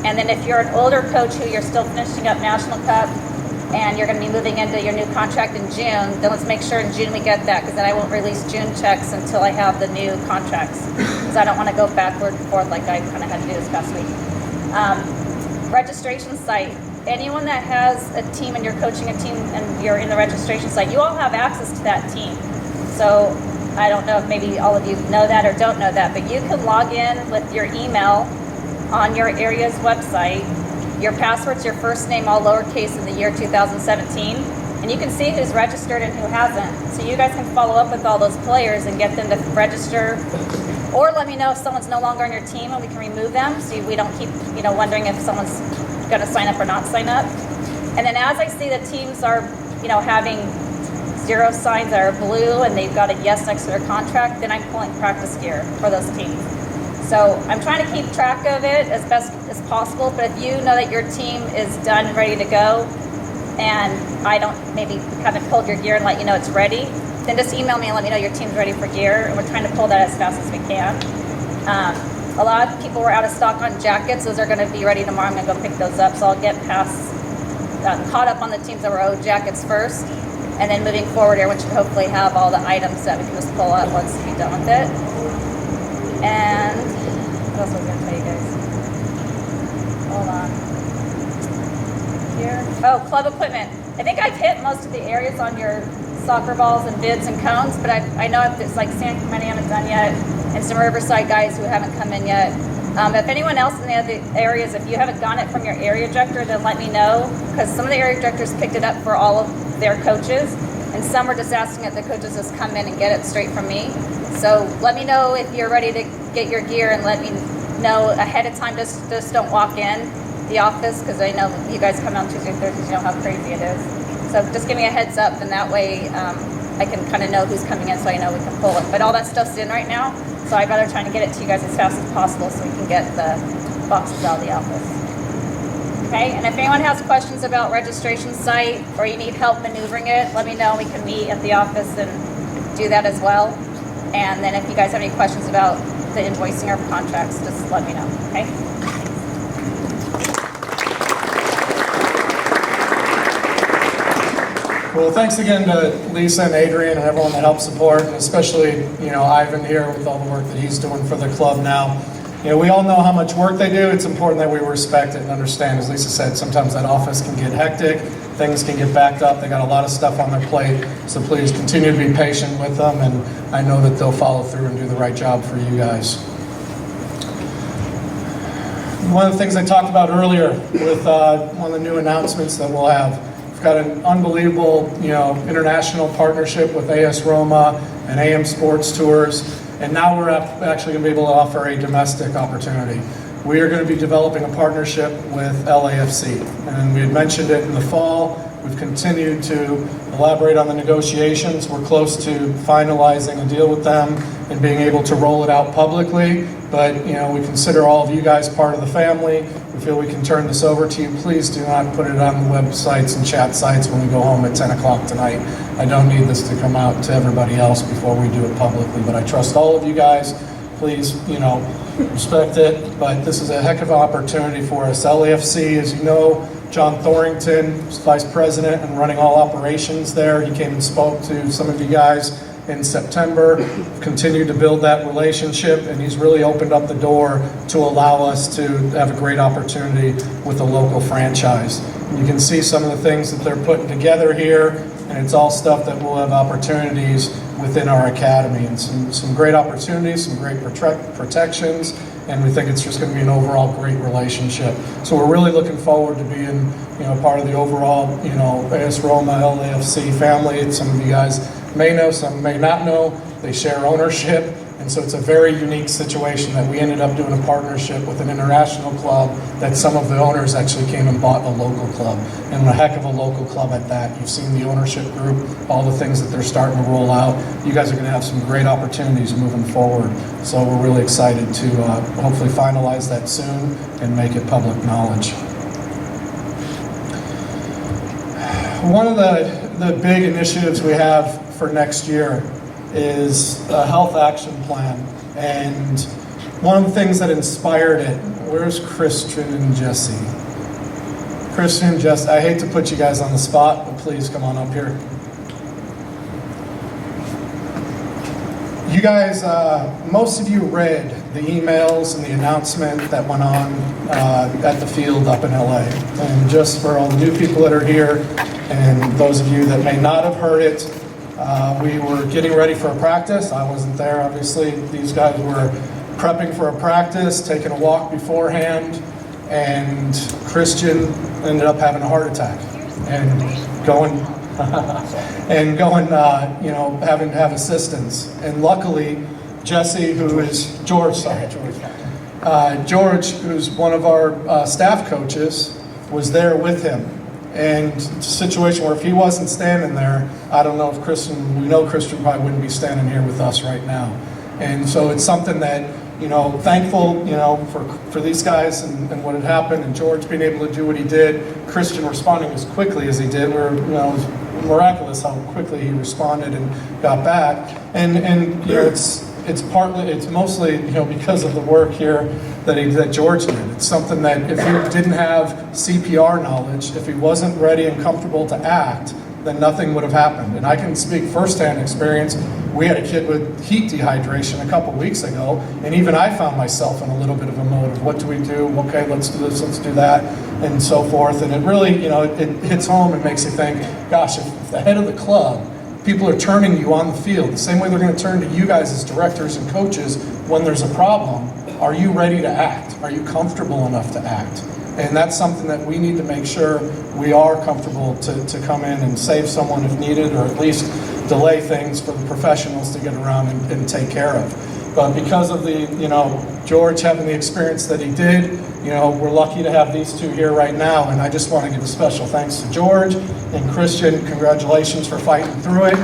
And then if you're an older coach who you're still finishing up National Cup, and you're going to be moving into your new contract in June, then let's make sure in June we get that, because then I won't release June checks until I have the new contracts, because I don't want to go backward and forth like I kind of had to do this past week. Registration site. Anyone that has a team and you're coaching a team and you're in the registration site, you all have access to that team. So I don't know if maybe all of you know that or don't know that, but you can log in with your email on your area's website. Your password's your first name, all lowercase, in the year 2017, and you can see who's registered and who hasn't. So you guys can follow up with all those players and get them to register, or let me know if someone's no longer on your team and we can remove them, so we don't keep wondering if someone's going to sign up or not sign up. And then as I see the teams are having 0 signs that are blue and they've got a yes next to their contract, then I'm pulling practice gear for those teams. So I'm trying to keep track of it as best as possible, but if you know that your team is done and ready to go, and I don't maybe haven't pulled your gear and let you know it's ready, then just email me and let me know your team's ready for gear, and we're trying to pull that as fast as we can. A lot of people were out of stock on jackets. Those are going to be ready tomorrow. I'm going to go pick those up, so I'll get caught up on the teams that were owed jackets first, and then moving forward, everyone should hopefully have all the items that we can just pull up once we're done with it. And what else was I going to tell you guys? Hold on. Here. Oh, club equipment. I think I've hit most of the areas on your soccer balls and bids and cones, but I know if it's like San Clemente haven't done yet, and some Riverside guys who haven't come in yet. If anyone else in the other areas, if you haven't gotten it from your area director, then let me know, because some of the area directors picked it up for all of their coaches, and some were just asking that the coaches just come in and get it straight from me. So let me know if you're ready to get your gear, and let me know ahead of time. Just don't walk in the office, because I know you guys come out Tuesday, Thursdays, you know how crazy it is. So just give me a heads up, and that way I can kind of know who's coming in, so I know we can pull it. But all that stuff's in right now, so I'd rather try to get it to you guys as fast as possible so we can get the boxes out of the office. Okay, and if anyone has questions about registration site, or you need help maneuvering it, let me know. We can meet at the office and do that as well. And then if you guys have any questions about the invoicing or contracts, just let me know, okay? Well, thanks again to Lisa and Adrian and everyone that helped support, and especially, Ivan here with all the work that he's doing for the club now. We all know how much work they do. It's important that we respect it and understand. As Lisa said, sometimes that office can get hectic, things can get backed up. They got a lot of stuff on their plate, so please continue to be patient with them, and I know that they'll follow through and do the right job for you guys. One of the things I talked about earlier with one of the new announcements that we'll have, we've got an unbelievable, international partnership with AS Roma and AM Sports Tours, and now we're actually going to be able to offer a domestic opportunity. We are going to be developing a partnership with LAFC, and we had mentioned it in the fall. We've continued to elaborate on the negotiations. We're close to finalizing a deal with them and being able to roll it out publicly. But we consider all of you guys part of the family. We feel we can turn this over to you. Please do not put it on the websites and chat sites when we go home at 10 o'clock tonight. I don't need this to come out to everybody else before we do it publicly, but I trust all of you guys. Please, respect it. But this is a heck of an opportunity for us. LAFC, as you know, John Thorington is vice president and running all operations there. He came and spoke to some of you guys in September. We've continued to build that relationship, and he's really opened up the door to allow us to have a great opportunity with a local franchise. You can see some of the things that they're putting together here, and it's all stuff that will have opportunities within our academy, and some great opportunities, some great protections, and we think it's just going to be an overall great relationship. So we're really looking forward to being, part of the overall, AS Roma LAFC family. And some of you guys may know, some may not know. They share ownership, and so it's a very unique situation that we ended up doing a partnership with an international club that some of the owners actually came and bought a local club, and a heck of a local club at that. You've seen the ownership group, all the things that they're starting to roll out. You guys are going to have some great opportunities moving forward, so we're really excited to hopefully finalize that soon and make it public knowledge. One of the big initiatives we have for next year is a health action plan, and one of the things that inspired it, where's Christian and Jesse? Christian and Jesse, I hate to put you guys on the spot, but please come on up here. You guys, most of you read the emails and the announcement that went on at the field up in LA. And just for all the new people that are here, and those of you that may not have heard it, we were getting ready for a practice. I wasn't there, obviously. These guys were prepping for a practice, taking a walk beforehand, and Christian ended up having a heart attack and going, having to have assistance. And luckily, Jesse, George, who's one of our staff coaches, was there with him. And it's a situation where if he wasn't standing there, I don't know if Christian probably wouldn't be standing here with us right now. And so it's something that, thankful, for these guys and what had happened, and George being able to do what he did, Christian responding as quickly as he did. It was miraculous how quickly he responded and got back. And it's mostly, because of the work here that George did. It's something that if he didn't have CPR knowledge, if he wasn't ready and comfortable to act, then nothing would have happened. And I can speak firsthand experience. We had a kid with heat dehydration a couple weeks ago, and even I found myself in a little bit of a mode of what do we do? Okay, let's do this, let's do that, and so forth. And it really, it hits home and makes you think, gosh, if the head of the club, people are turning you on the field, the same way they're going to turn to you guys as directors and coaches when there's a problem, are you ready to act? Are you comfortable enough to act? And that's something that we need to make sure we are comfortable to come in and save someone if needed, or at least delay things for the professionals to get around and take care of. But because of George having the experience that he did, we're lucky to have these two here right now. And I just want to give a special thanks to George and Christian. Congratulations for fighting through it.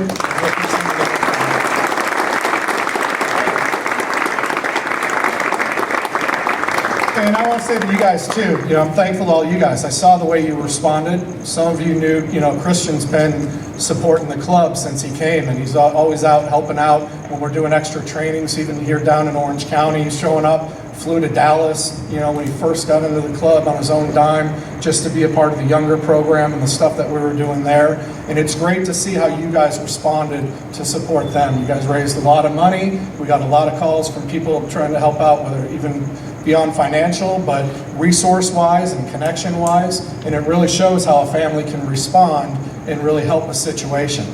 And I want to say to you guys too, I'm thankful to all you guys. I saw the way you responded. Some of you knew, Christian's been supporting the club since he came, and he's always out helping out when we're doing extra trainings, even here down in Orange County. He's showing up, flew to Dallas, when he first got into the club on his own dime, just to be a part of the younger program and the stuff that we were doing there. And it's great to see how you guys responded to support them. You guys raised a lot of money. We got a lot of calls from people trying to help out, whether even beyond financial, but resource-wise and connection-wise, and it really shows how a family can respond and really help a situation.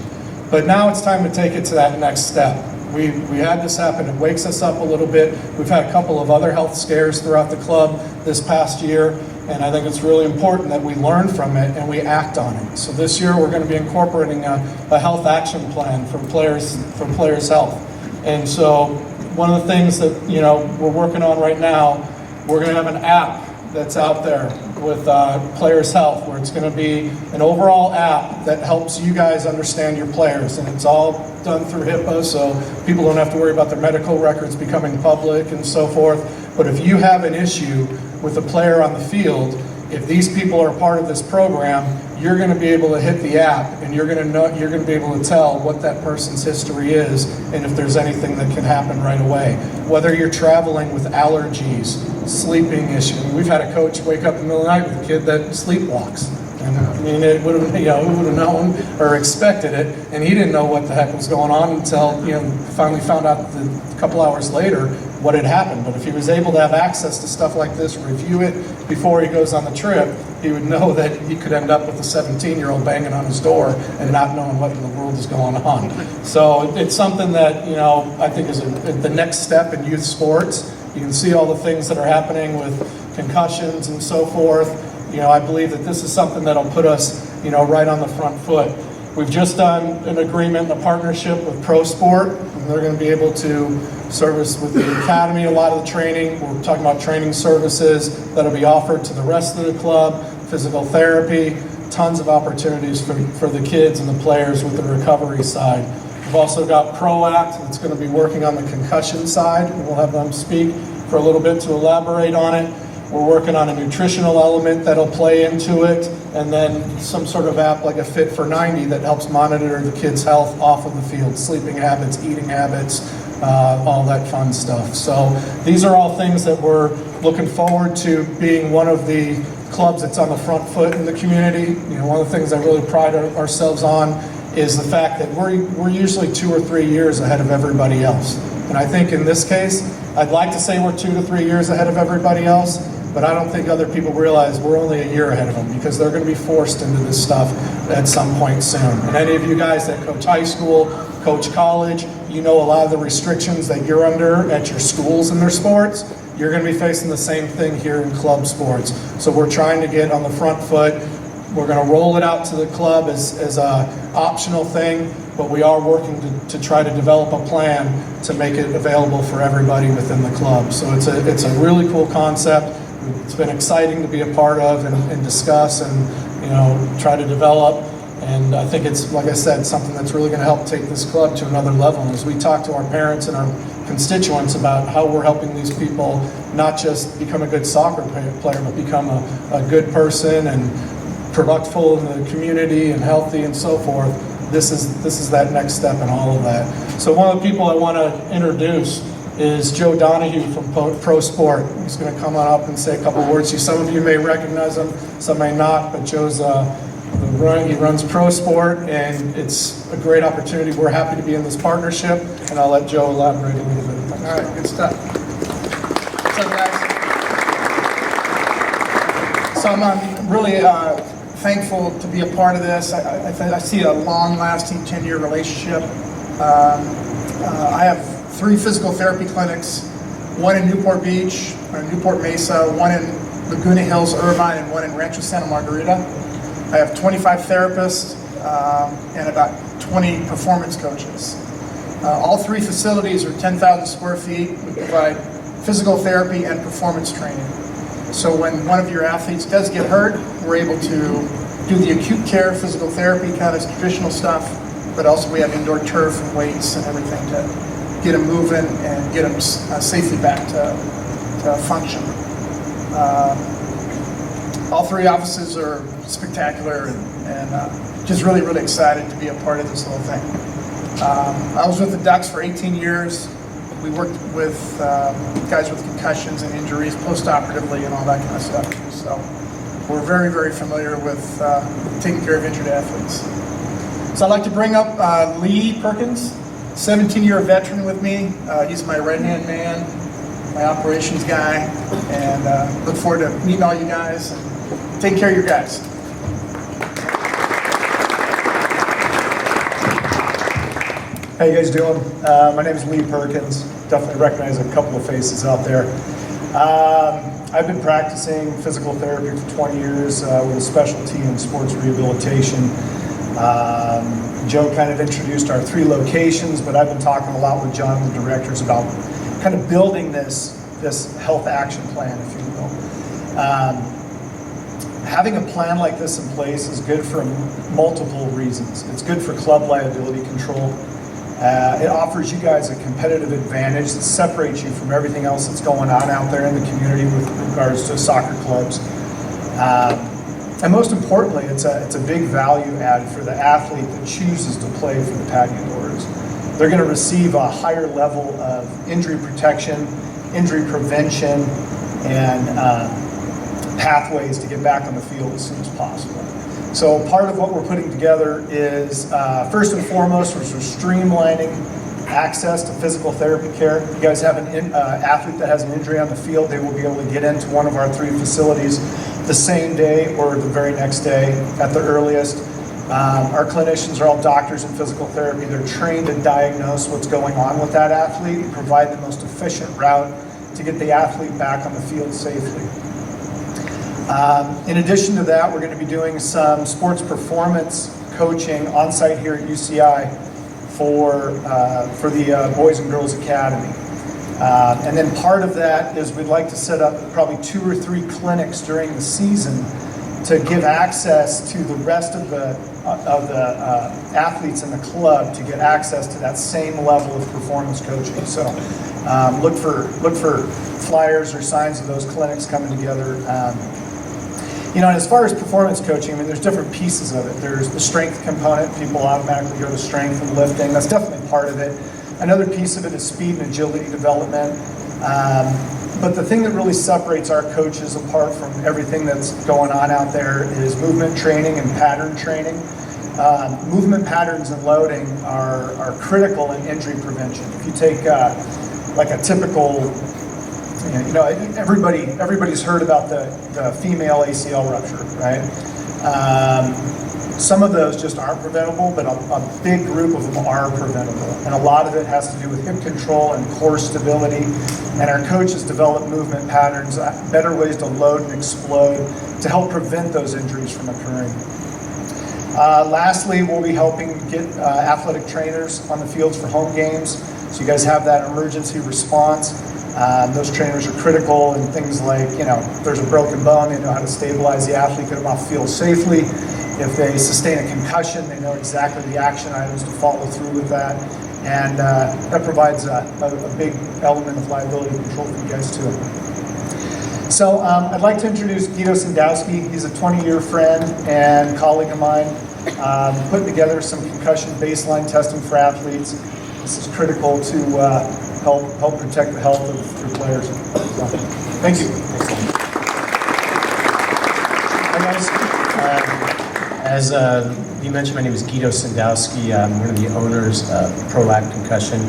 But now it's time to take it to that next step. We had this happen. It wakes us up a little bit. We've had a couple of other health scares throughout the club this past year, and I think it's really important that we learn from it and we act on it. So this year we're going to be incorporating a health action plan for players' health. And so one of the things that we're working on right now, we're going to have an app that's out there with Players Health, where it's going to be an overall app that helps you guys understand your players, and it's all done through HIPAA, so people don't have to worry about their medical records becoming public and so forth. But if you have an issue with a player on the field, if these people are part of this program, you're going to be able to hit the app, and you're going to be able to tell what that person's history is, and if there's anything that can happen right away. Whether you're traveling with allergies, sleeping issues. We've had a coach wake up in the middle of the night with a kid that sleepwalks. And I mean, it would have, who would have known or expected it, and he didn't know what the heck was going on until, finally found out a couple hours later what had happened. But if he was able to have access to stuff like this, review it before he goes on the trip, he would know that he could end up with a 17-year-old banging on his door and not knowing what in the world is going on. So it's something that, I think is the next step in youth sports. You can see all the things that are happening with concussions and so forth. I believe that this is something that'll put us, right on the front foot. We've just done an agreement and a partnership with Pro Sport, and they're going to be able to service with the academy a lot of the training. We're talking about training services that'll be offered to the rest of the club, physical therapy, tons of opportunities for the kids and the players with the recovery side. We've also got ProAct that's going to be working on the concussion side, and we'll have them speak for a little bit to elaborate on it. We're working on a nutritional element that'll play into it, and then some sort of app like a Fit for 90 that helps monitor the kids' health off of the field, sleeping habits, eating habits, all that fun stuff. So these are all things that we're looking forward to being one of the clubs that's on the front foot in the community. One of the things I really pride ourselves on is the fact that we're usually 2 or 3 years ahead of everybody else. And I think in this case, I'd like to say we're 2 to 3 years ahead of everybody else, but I don't think other people realize we're only a year ahead of them, because they're going to be forced into this stuff at some point soon. And any of you guys that coach high school, coach college, a lot of the restrictions that you're under at your schools and their sports, you're going to be facing the same thing here in club sports. So we're trying to get on the front foot. We're going to roll it out to the club as a optional thing, but we are working to try to develop a plan to make it available for everybody within the club. So it's a really cool concept. It's been exciting to be a part of and discuss and try to develop. And I think it's, like I said, something that's really going to help take this club to another level. And as we talk to our parents and our constituents about how we're helping these people not just become a good soccer player, but become a good person and productive in the community and healthy and so forth, this is that next step in all of that. So one of the people I want to introduce is Joe Donahue from Pro Sport. He's going to come on up and say a couple words. Some of you may recognize him, some may not, but Joe's he runs Pro Sport, and it's a great opportunity. We're happy to be in this partnership, and I'll let Joe elaborate a little bit. All right, good stuff. What's up, guys? So I'm really thankful to be a part of this. I see a long-lasting 10-year relationship. I have 3 physical therapy clinics, one in Newport Beach, or Newport Mesa, one in Laguna Hills, Irvine, and one in Rancho Santa Margarita. I have 25 therapists and about 20 performance coaches. All 3 facilities are 10,000 square feet. We provide physical therapy and performance training. So when one of your athletes does get hurt, we're able to do the acute care, physical therapy, kind of traditional stuff, but also we have indoor turf and weights and everything to get them moving and get them safely back to function. All 3 offices are spectacular and just really, really excited to be a part of this whole thing. I was with the Ducks for 18 years. We worked with guys with concussions and injuries post-operatively and all that kind of stuff. So we're very, very familiar with taking care of injured athletes. So I'd like to bring up Lee Perkins, 17-year veteran with me. He's my right-hand man, my operations guy, and look forward to meeting all you guys. Take care of your guys. How you guys doing? My name is Lee Perkins. Definitely recognize a couple of faces out there. I've been practicing physical therapy for 20 years with a specialty in sports rehabilitation. Joe kind of introduced our 3 locations, but I've been talking a lot with John and the directors about kind of building this health action plan, if you will. Having a plan like this in place is good for multiple reasons. It's good for club liability control. It offers you guys a competitive advantage that separates you from everything else that's going on out there in the community with regards to soccer clubs. And most importantly, it's a big value add for the athlete that chooses to play for the Pagadores. They're going to receive a higher level of injury protection, injury prevention, and pathways to get back on the field as soon as possible. So part of what we're putting together is, first and foremost, we're streamlining access to physical therapy care. If you guys have an athlete that has an injury on the field, they will be able to get into one of our 3 facilities the same day or the very next day at the earliest. Our clinicians are all doctors in physical therapy. They're trained to diagnose what's going on with that athlete and provide the most efficient route to get the athlete back on the field safely. In addition to that, we're going to be doing some sports performance coaching on site here at UCI for the Boys and Girls Academy. And then part of that is we'd like to set up probably 2 or 3 clinics during the season to give access to the rest of the athletes in the club to get access to that same level of performance coaching. So look for flyers or signs of those clinics coming together. And as far as performance coaching, there's different pieces of it. There's the strength component. People automatically go to strength and lifting. That's definitely part of it. Another piece of it is speed and agility development. But the thing that really separates our coaches apart from everything that's going on out there is movement training and pattern training. Movement patterns and loading are critical in injury prevention. If you take like a typical, everybody's heard about the female ACL rupture, right? Some of those just aren't preventable, but a big group of them are preventable. And a lot of it has to do with hip control and core stability. And our coaches develop movement patterns, better ways to load and explode to help prevent those injuries from occurring. Lastly, we'll be helping get athletic trainers on the fields for home games. So you guys have that emergency response. Those trainers are critical in things like, if there's a broken bone, they know how to stabilize the athlete, get them off the field safely. If they sustain a concussion, they know exactly the action items to follow through with that. And that provides a big element of liability control for you guys too. So I'd like to introduce Guido Sandowski. He's a 20-year friend and colleague of mine, putting together some concussion baseline testing for athletes. This is critical to help protect the health of your players. So, thank you. Hi guys. As you mentioned, my name is Guido Sandowski. I'm one of the owners of ProAct Concussion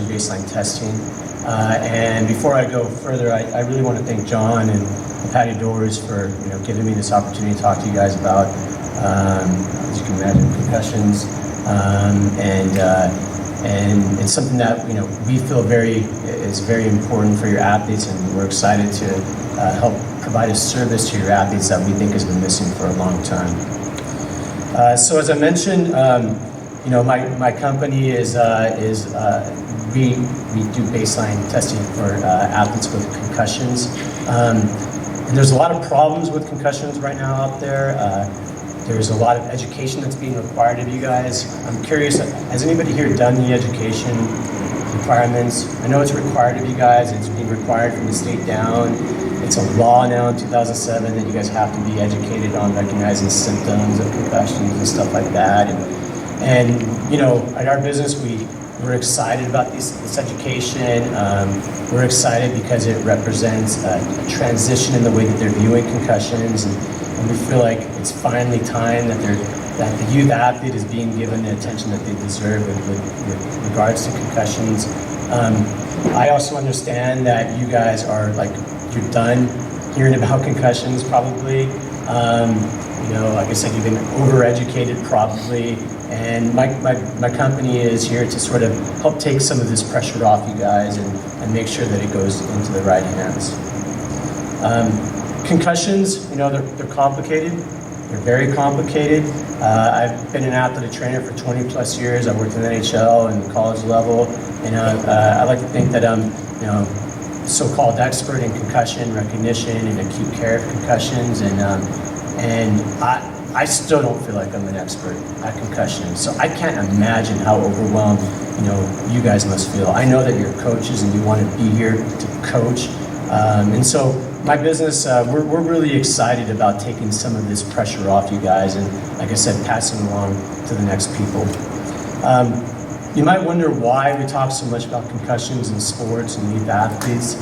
Baseline Testing. And before I go further, I really want to thank John and Patty Doors for giving me this opportunity to talk to you guys about, as you can imagine, concussions. And it's something that we feel is very important for your athletes, and we're excited to help provide a service to your athletes that we think has been missing for a long time. So as I mentioned, my company we do baseline testing for athletes with concussions. And there's a lot of problems with concussions right now out there. There's a lot of education that's being required of you guys. I'm curious, has anybody here done the education requirements? I know it's required of you guys. It's being required from the state down. It's a law now in 2007 that you guys have to be educated on recognizing symptoms of concussions and stuff like that. And at our business, we're excited about this education. We're excited because it represents a transition in the way that they're viewing concussions, and we feel like it's finally time that the youth athlete is being given the attention that they deserve with regards to concussions. I also understand that you guys are you're done hearing about concussions probably. Like I said, you've been overeducated probably, and my company is here to sort of help take some of this pressure off you guys and make sure that it goes into the right hands. Concussions, they're complicated. They're very complicated. I've been an athletic trainer for 20 plus years. I worked in the NHL and the college level, and I like to think that I'm, so-called expert in concussion recognition and acute care of concussions, and I still don't feel like I'm an expert at concussion. So I can't imagine how overwhelmed, you guys must feel. I know that you're coaches and you want to be here to coach, and so my business, we're really excited about taking some of this pressure off you guys, and like I said, passing along to the next people. You might wonder why we talk so much about concussions in sports and youth athletes.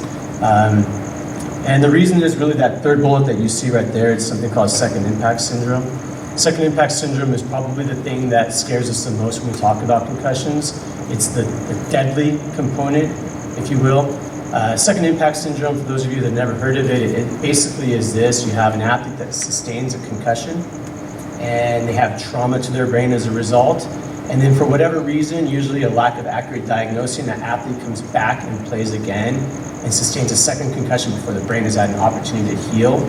And the reason is really that third bullet that you see right there. It's something called second impact syndrome. Second impact syndrome is probably the thing that scares us the most when we talk about concussions. It's the deadly component, if you will. Second impact syndrome, for those of you that have never heard of it, it basically is this. You have an athlete that sustains a concussion, and they have trauma to their brain as a result. And then for whatever reason, usually a lack of accurate diagnosing, that athlete comes back and plays again and sustains a second concussion before the brain has had an opportunity to heal.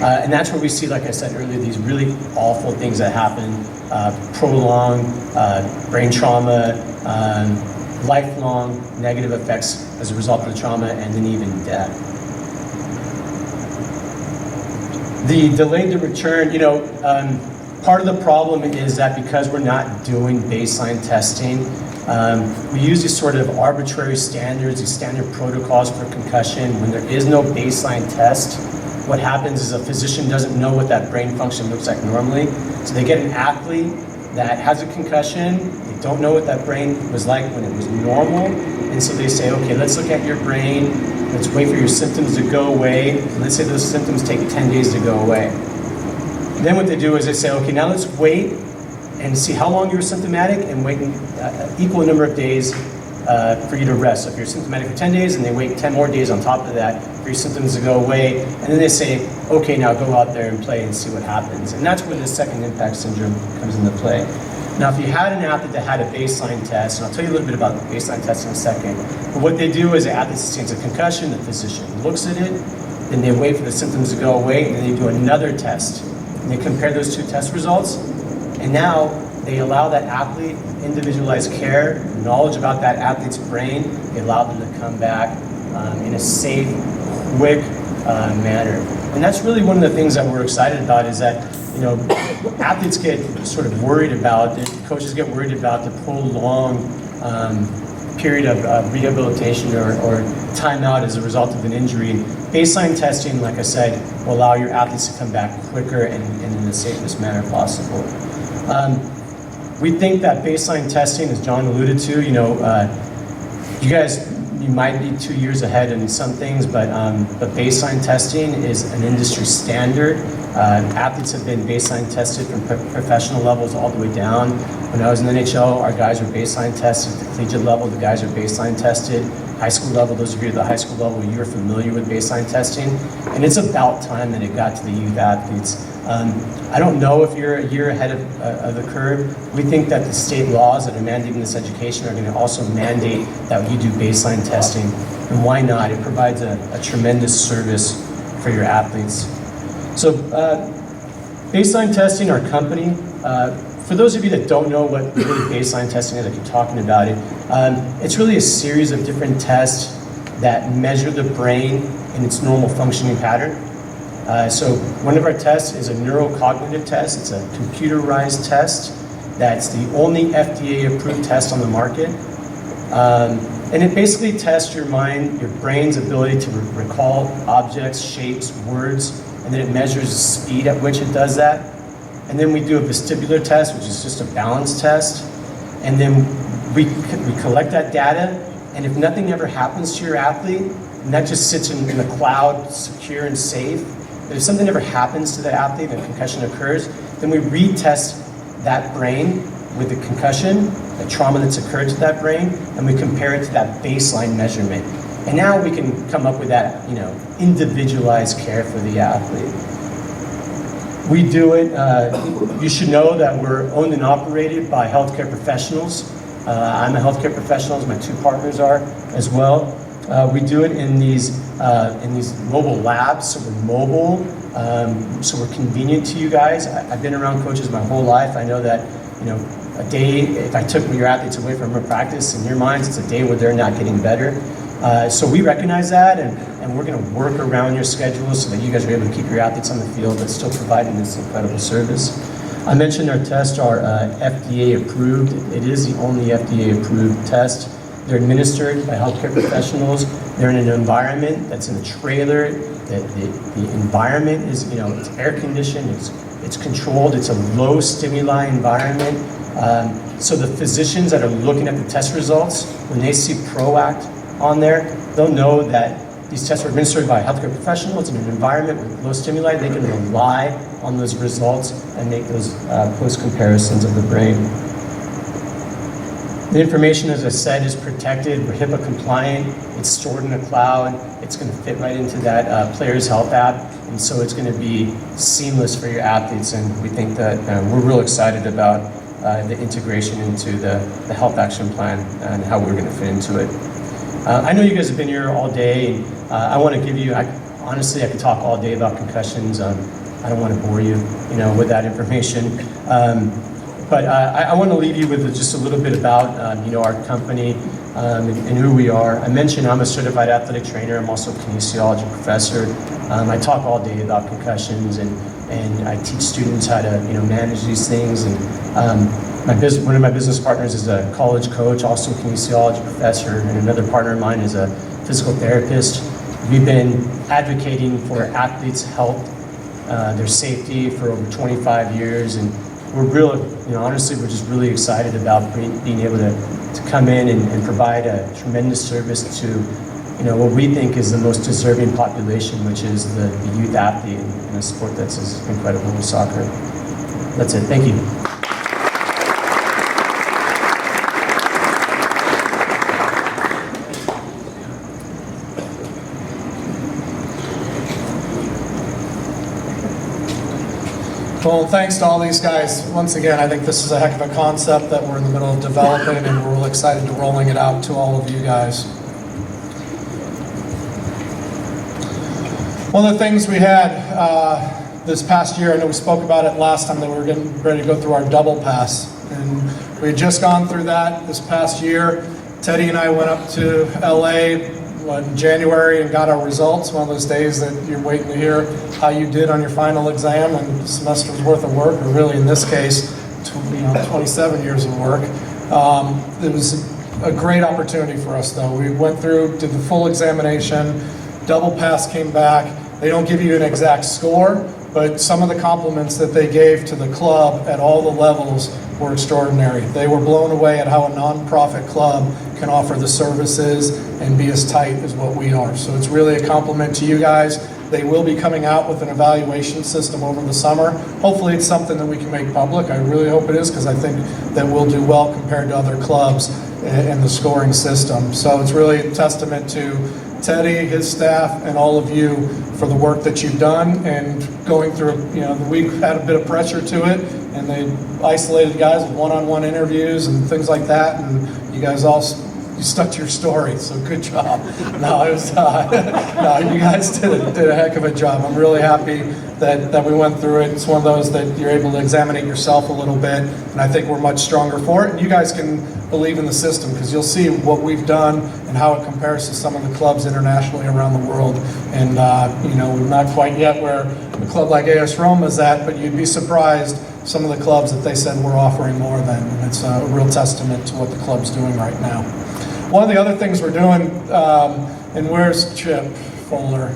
And that's where we see, like I said earlier, these really awful things that happen, prolonged brain trauma, lifelong negative effects as a result of the trauma, and then even death. The delayed to return, part of the problem is that because we're not doing baseline testing, we use these sort of arbitrary standards, these standard protocols for concussion. When there is no baseline test, what happens is a physician doesn't know what that brain function looks like normally. So they get an athlete that has a concussion, they don't know what that brain was like when it was normal, and so they say, okay, let's look at your brain, let's wait for your symptoms to go away, and let's say those symptoms take 10 days to go away. Then what they do is they say, okay, now let's wait and see how long you were symptomatic and wait an equal number of days for you to rest. So if you're symptomatic for 10 days and they wait 10 more days on top of that for your symptoms to go away, and then they say, okay, now go out there and play and see what happens. And that's where the second impact syndrome comes into play. Now, if you had an athlete that had a baseline test, and I'll tell you a little bit about the baseline test in a second, but what they do is the athlete sustains a concussion, the physician looks at it, then they wait for the symptoms to go away, and then they do another test. And they compare those two test results, and now they allow that athlete individualized care, knowledge about that athlete's brain. They allow them to come back in a safe, quick manner. And that's really one of the things that we're excited about is that, athletes get sort of worried about, coaches get worried about the prolonged period of rehabilitation or timeout as a result of an injury. Baseline testing, like I said, will allow your athletes to come back quicker and in the safest manner possible. We think that baseline testing, as John alluded to, you might be 2 years ahead in some things, but baseline testing is an industry standard. Athletes have been baseline tested from professional levels all the way down. When I was in the NHL, our guys were baseline tested. At the collegiate level, the guys are baseline tested. High school level, those of you at the high school level, you're familiar with baseline testing. And it's about time that it got to the youth athletes. I don't know if you're a year ahead of the curve. We think that the state laws that are mandating this education are going to also mandate that you do baseline testing. And why not? It provides a tremendous service for your athletes. So baseline testing, our company, for those of you that don't know what really baseline testing is, I keep talking about it, it's really a series of different tests that measure the brain in its normal functioning pattern. So one of our tests is a neurocognitive test. It's a computerized test that's the only FDA-approved test on the market. And it basically tests your brain's ability to recall objects, shapes, words, and then it measures the speed at which it does that. And then we do a vestibular test, which is just a balance test. And then we collect that data, and if nothing ever happens to your athlete, and that just sits in the cloud, secure and safe, but if something ever happens to the athlete and a concussion occurs, then we retest that brain with the concussion, the trauma that's occurred to that brain, and we compare it to that baseline measurement. And now we can come up with that, individualized care for the athlete. We do it, you should know that we're owned and operated by healthcare professionals. I'm a healthcare professional, as my two partners are as well. We do it in these mobile labs, so we're mobile, so we're convenient to you guys. I've been around coaches my whole life. I know that, a day, if I took your athletes away from a practice, in your minds, it's a day where they're not getting better. So we recognize that, and we're going to work around your schedule so that you guys are able to keep your athletes on the field, but still providing this incredible service. I mentioned our tests are FDA approved. It is the only FDA approved test. They're administered by healthcare professionals. They're in an environment that's in a trailer. The environment is, it's air conditioned, it's controlled, it's a low stimuli environment. So the physicians that are looking at the test results, when they see PROACT on there, they'll know that these tests are administered by healthcare professionals in an environment with low stimuli. They can rely on those results and make those close comparisons of the brain. The information, as I said, is protected. We're HIPAA compliant. It's stored in the cloud. It's going to fit right into that Players Health app, and so it's going to be seamless for your athletes. And we think that we're real excited about the integration into the Health Action Plan and how we're going to fit into it. I know you guys have been here all day, and I want to give you, honestly, I could talk all day about concussions. I don't want to bore you, with that information. But I want to leave you with just a little bit about, our company and who we are. I mentioned I'm a certified athletic trainer. I'm also a kinesiology professor. I talk all day about concussions, and I teach students how to, manage these things. And one of my business partners is a college coach, also a kinesiology professor, and another partner of mine is a physical therapist. We've been advocating for athletes' health, their safety for over 25 years, and we're honestly, we're just really excited about being able to come in and provide a tremendous service to, what we think is the most deserving population, which is the youth athlete in a sport that's as incredible as soccer. That's it. Thank you. Well, thanks to all these guys. Once again, I think this is a heck of a concept that we're in the middle of developing, and we're really excited to rolling it out to all of you guys. One of the things we had this past year, I know we spoke about it last time that we were getting ready to go through our double pass, and we had just gone through that this past year. Teddy and I went up to LA, in January and got our results, one of those days that you're waiting to hear how you did on your final exam and a semester's worth of work, or really in this case, 27 years of work. It was a great opportunity for us though. We went through, did the full examination, double pass came back. They don't give you an exact score, but some of the compliments that they gave to the club at all the levels were extraordinary. They were blown away at how a nonprofit club can offer the services and be as tight as what we are. So it's really a compliment to you guys. They will be coming out with an evaluation system over the summer. Hopefully it's something that we can make public. I really hope it is, because I think that we'll do well compared to other clubs in the scoring system. So it's really a testament to Teddy, his staff, and all of you for the work that you've done, and going through, the week had a bit of pressure to it, and they isolated guys with one-on-one interviews and things like that, and you guys all stuck to your story, so good job. No, it was, no, you guys did a heck of a job. I'm really happy that we went through it. It's one of those that you're able to examine it yourself a little bit, and I think we're much stronger for it. And you guys can believe in the system, because you'll see what we've done and how it compares to some of the clubs internationally around the world. And we're not quite yet where a club like AS Roma is at, but you'd be surprised some of the clubs that they said we're offering more than. And it's a real testament to what the club's doing right now. One of the other things we're doing, and where's Chip Fuller?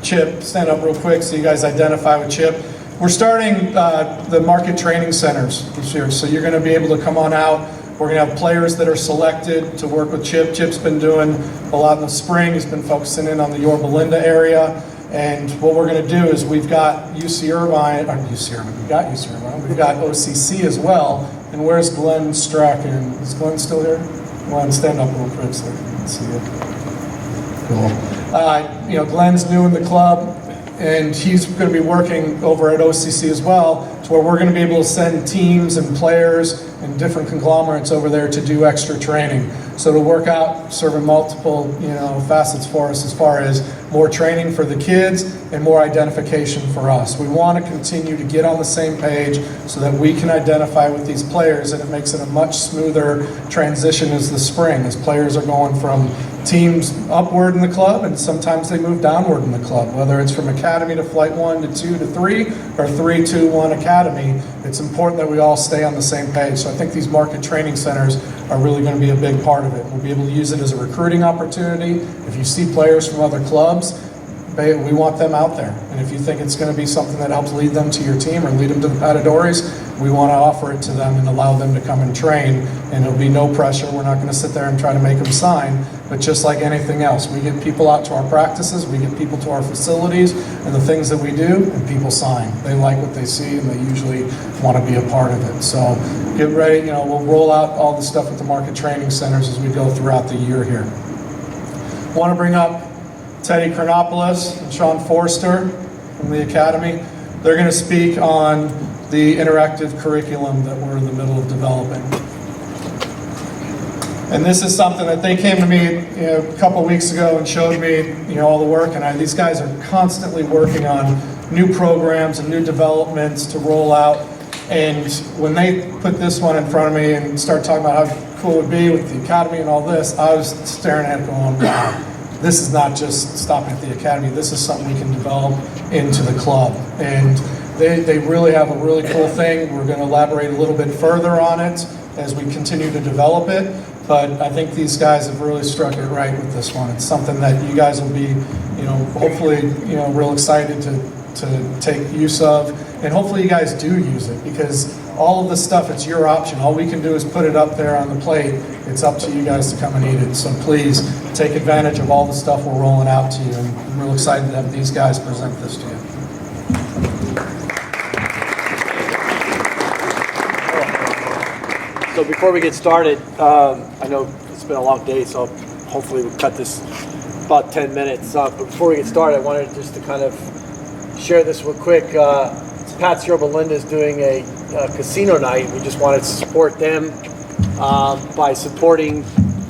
Chip, stand up real quick so you guys identify with Chip. We're starting the market training centers this year, so you're going to be able to come on out. We're going to have players that are selected to work with Chip. Chip's been doing a lot in the spring. He's been focusing in on the Yorba Linda area. And what we're going to do is we've got we've got OCC as well. And where's Glenn Strachan? Is Glenn still here? Glenn, stand up real quick so I can see you. Cool. Glenn's new in the club, and he's going to be working over at OCC as well, to where we're going to be able to send teams and players and different conglomerates over there to do extra training. So to work out serving multiple, facets for us, as far as more training for the kids and more identification for us. We want to continue to get on the same page so that we can identify with these players, and it makes it a much smoother transition as the spring, as players are going from teams upward in the club, and sometimes they move downward in the club, whether it's from academy to flight 1 to 2 to 3 or 3, 2, 1 academy. It's important that we all stay on the same page. So I think these market training centers are really going to be a big part of it. We'll be able to use it as a recruiting opportunity. If you see players from other clubs, we want them out there. And if you think it's going to be something that helps lead them to your team or lead them to the Patadores, we want to offer it to them and allow them to come and train. And it'll be no pressure. We're not going to sit there and try to make them sign. But just like anything else, we get people out to our practices, we get people to our facilities and the things that we do, and people sign. They like what they see, and they usually want to be a part of it. So get ready. We'll roll out all the stuff at the market training centers as we go throughout the year here. I want to bring up Teddy Chronopoulos and Sean Forster from the Academy. They're going to speak on the interactive curriculum that we're in the middle of developing. And this is something that they came to me a couple weeks ago and showed me all the work. And these guys are constantly working on new programs and new developments to roll out. And when they put this one in front of me and start talking about how cool it would be with the Academy and all this, I was staring at it going, wow. This is not just stopping at the Academy. This is something we can develop into the club. And they really have a really cool thing. We're going to elaborate a little bit further on it as we continue to develop it. But I think these guys have really struck it right with this one. It's something that you guys will be, hopefully, real excited to take use of. And hopefully you guys do use it, because all of this stuff, it's your option. All we can do is put it up there on the plate. It's up to you guys to come and eat it. So please take advantage of all the stuff we're rolling out to you. And I'm real excited to have these guys present this to you. So before we get started, I know it's been a long day, so hopefully we'll cut this about 10 minutes. But before we get started, I wanted just to kind of share this real quick. Pat's Yorba Linda is doing a casino night. We just wanted to support them by supporting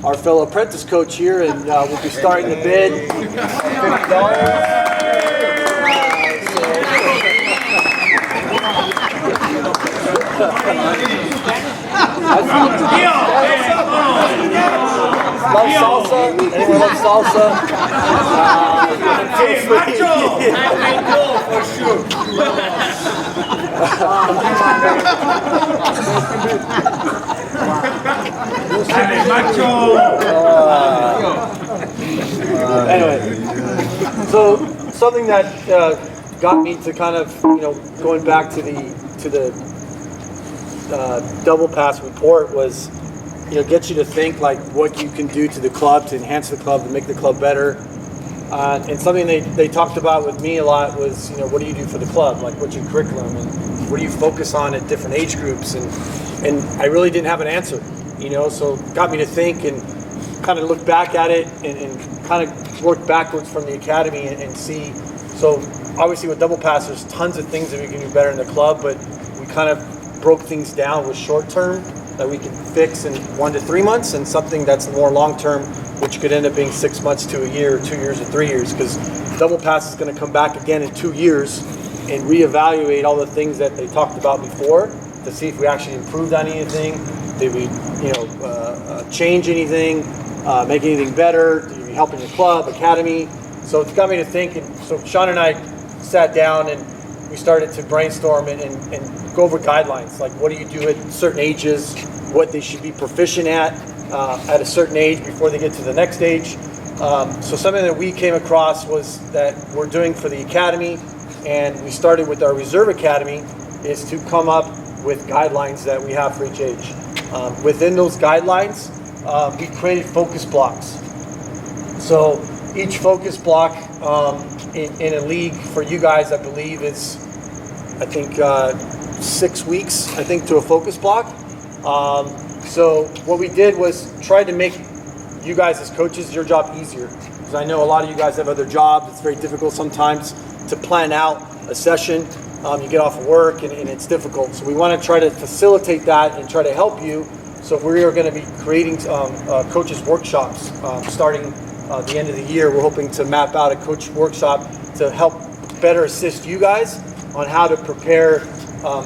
our fellow apprentice coach here, and we'll be starting the bid $50. Love salsa? Anyone love salsa? Feel free. I know for sure. Anyway, so something that got me to kind of, going back to the double pass report was, get you to think like what you can do to the club to enhance the club, to make the club better. And something they talked about with me a lot was, what do you do for the club? Like, what's your curriculum and what do you focus on at different age groups? And I really didn't have an answer, so it got me to think and kind of look back at it and kind of work backwards from the academy and see. So obviously with double pass, there's tons of things that we can do better in the club, but we kind of broke things down with short term that we can fix in 1 to 3 months, and something that's more long term, which could end up being 6 months to a year, 2 years, or 3 years, because double pass is going to come back again in 2 years and reevaluate all the things that they talked about before to see if we actually improved on anything, did we change anything, make anything better, did we help in your club, academy. So it's got me to think, and so Sean and I sat down and we started to brainstorm and go over guidelines, like what do you do at certain ages, what they should be proficient at a certain age before they get to the next age. So something that we came across was that we're doing for the academy, and we started with our reserve academy, is to come up with guidelines that we have for each age. Within those guidelines, we created focus blocks. So each focus block in a league for you guys, I believe, is, I think, 6 weeks, I think, to a focus block. So what we did was try to make you guys as coaches, your job easier. Because I know a lot of you guys have other jobs. It's very difficult sometimes to plan out a session. You get off of work and it's difficult. So we want to try to facilitate that and try to help you. So we are going to be creating coaches workshops starting the end of the year. We're hoping to map out a coach workshop to help better assist you guys on how to prepare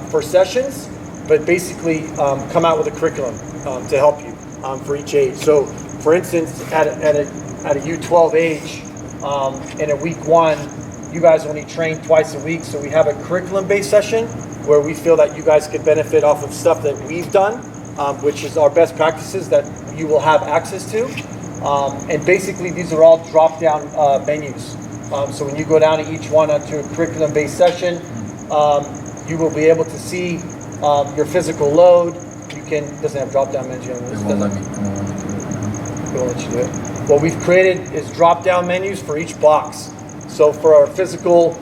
for sessions, but basically come out with a curriculum to help you for each age. So for instance, at a U12 age, in a week 1, you guys only train twice a week, so we have a curriculum-based session where we feel that you guys could benefit off of stuff that we've done, which is our best practices that you will have access to. And basically these are all drop-down menus. So when you go down to each one onto a curriculum-based session, you will be able to see your physical load. You can, doesn't have drop-down menus on this, does it? It won't let you do it. What we've created is drop-down menus for each box. So for our physical,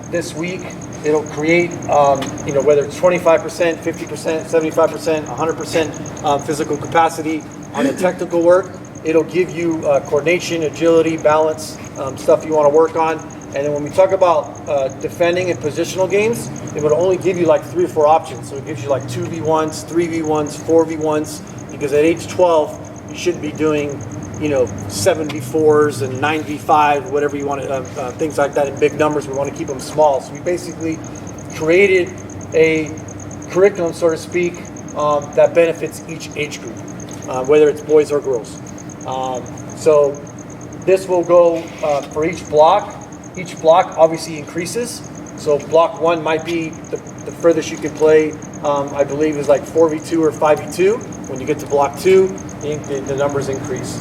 this week, it'll create, whether it's 25%, 50%, 75%, 100% physical capacity on the technical work. It'll give you coordination, agility, balance, stuff you want to work on. And then when we talk about defending and positional games, it would only give you like 3 or 4 options. So it gives you like 2v1s, 3v1s, 4v1s, because at age 12, you shouldn't be doing, 7v4s and 9v5, whatever you want to, things like that in big numbers. We want to keep them small. So we basically created a curriculum, so to speak, that benefits each age group, whether it's boys or girls. So this will go for each block. Each block obviously increases. So block 1 might be the furthest you can play, I believe is like 4v2 or 5v2. When you get to block 2, the numbers increase.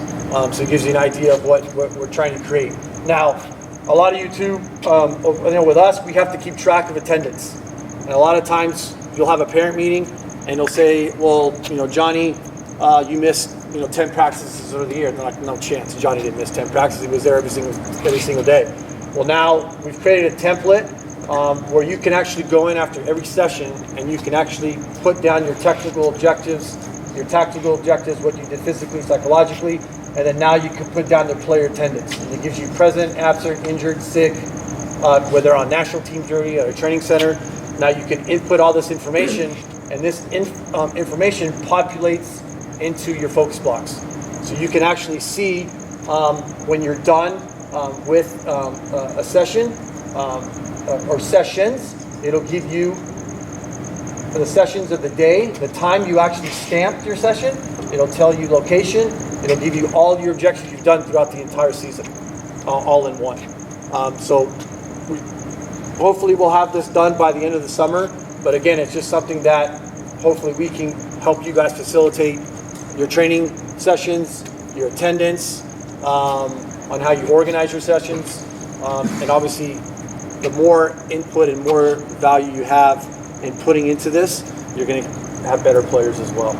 So it gives you an idea of what we're trying to create. Now, a lot of you too, with us, we have to keep track of attendance. And a lot of times you'll have a parent meeting and they'll say, well, Johnny, you missed 10 practices over the year. And they're like, no chance. Johnny didn't miss 10 practices. He was there every single day. Well, now we've created a template where you can actually go in after every session and you can actually put down your technical objectives, your tactical objectives, what you did physically, psychologically, and then now you can put down the player attendance. And it gives you present, absent, injured, sick, whether on national team duty or a training center. Now you can input all this information, and this information populates into your focus blocks. So you can actually see when you're done with a session or sessions, it'll give you the sessions of the day, the time you actually stamped your session. It'll tell you location, It'll give you all your objectives you've done throughout the entire season, all in one. So hopefully we'll have this done by the end of the summer. But again, it's just something that hopefully we can help you guys facilitate your training sessions, your attendance, on how you organize your sessions. And obviously, the more input and more value you have in putting into this, you're going to have better players as well.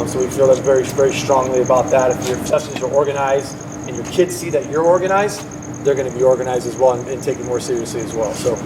So we feel that very, very strongly about that. If your sessions are organized and your kids see that you're organized, they're going to be organized as well and take it more seriously as well. So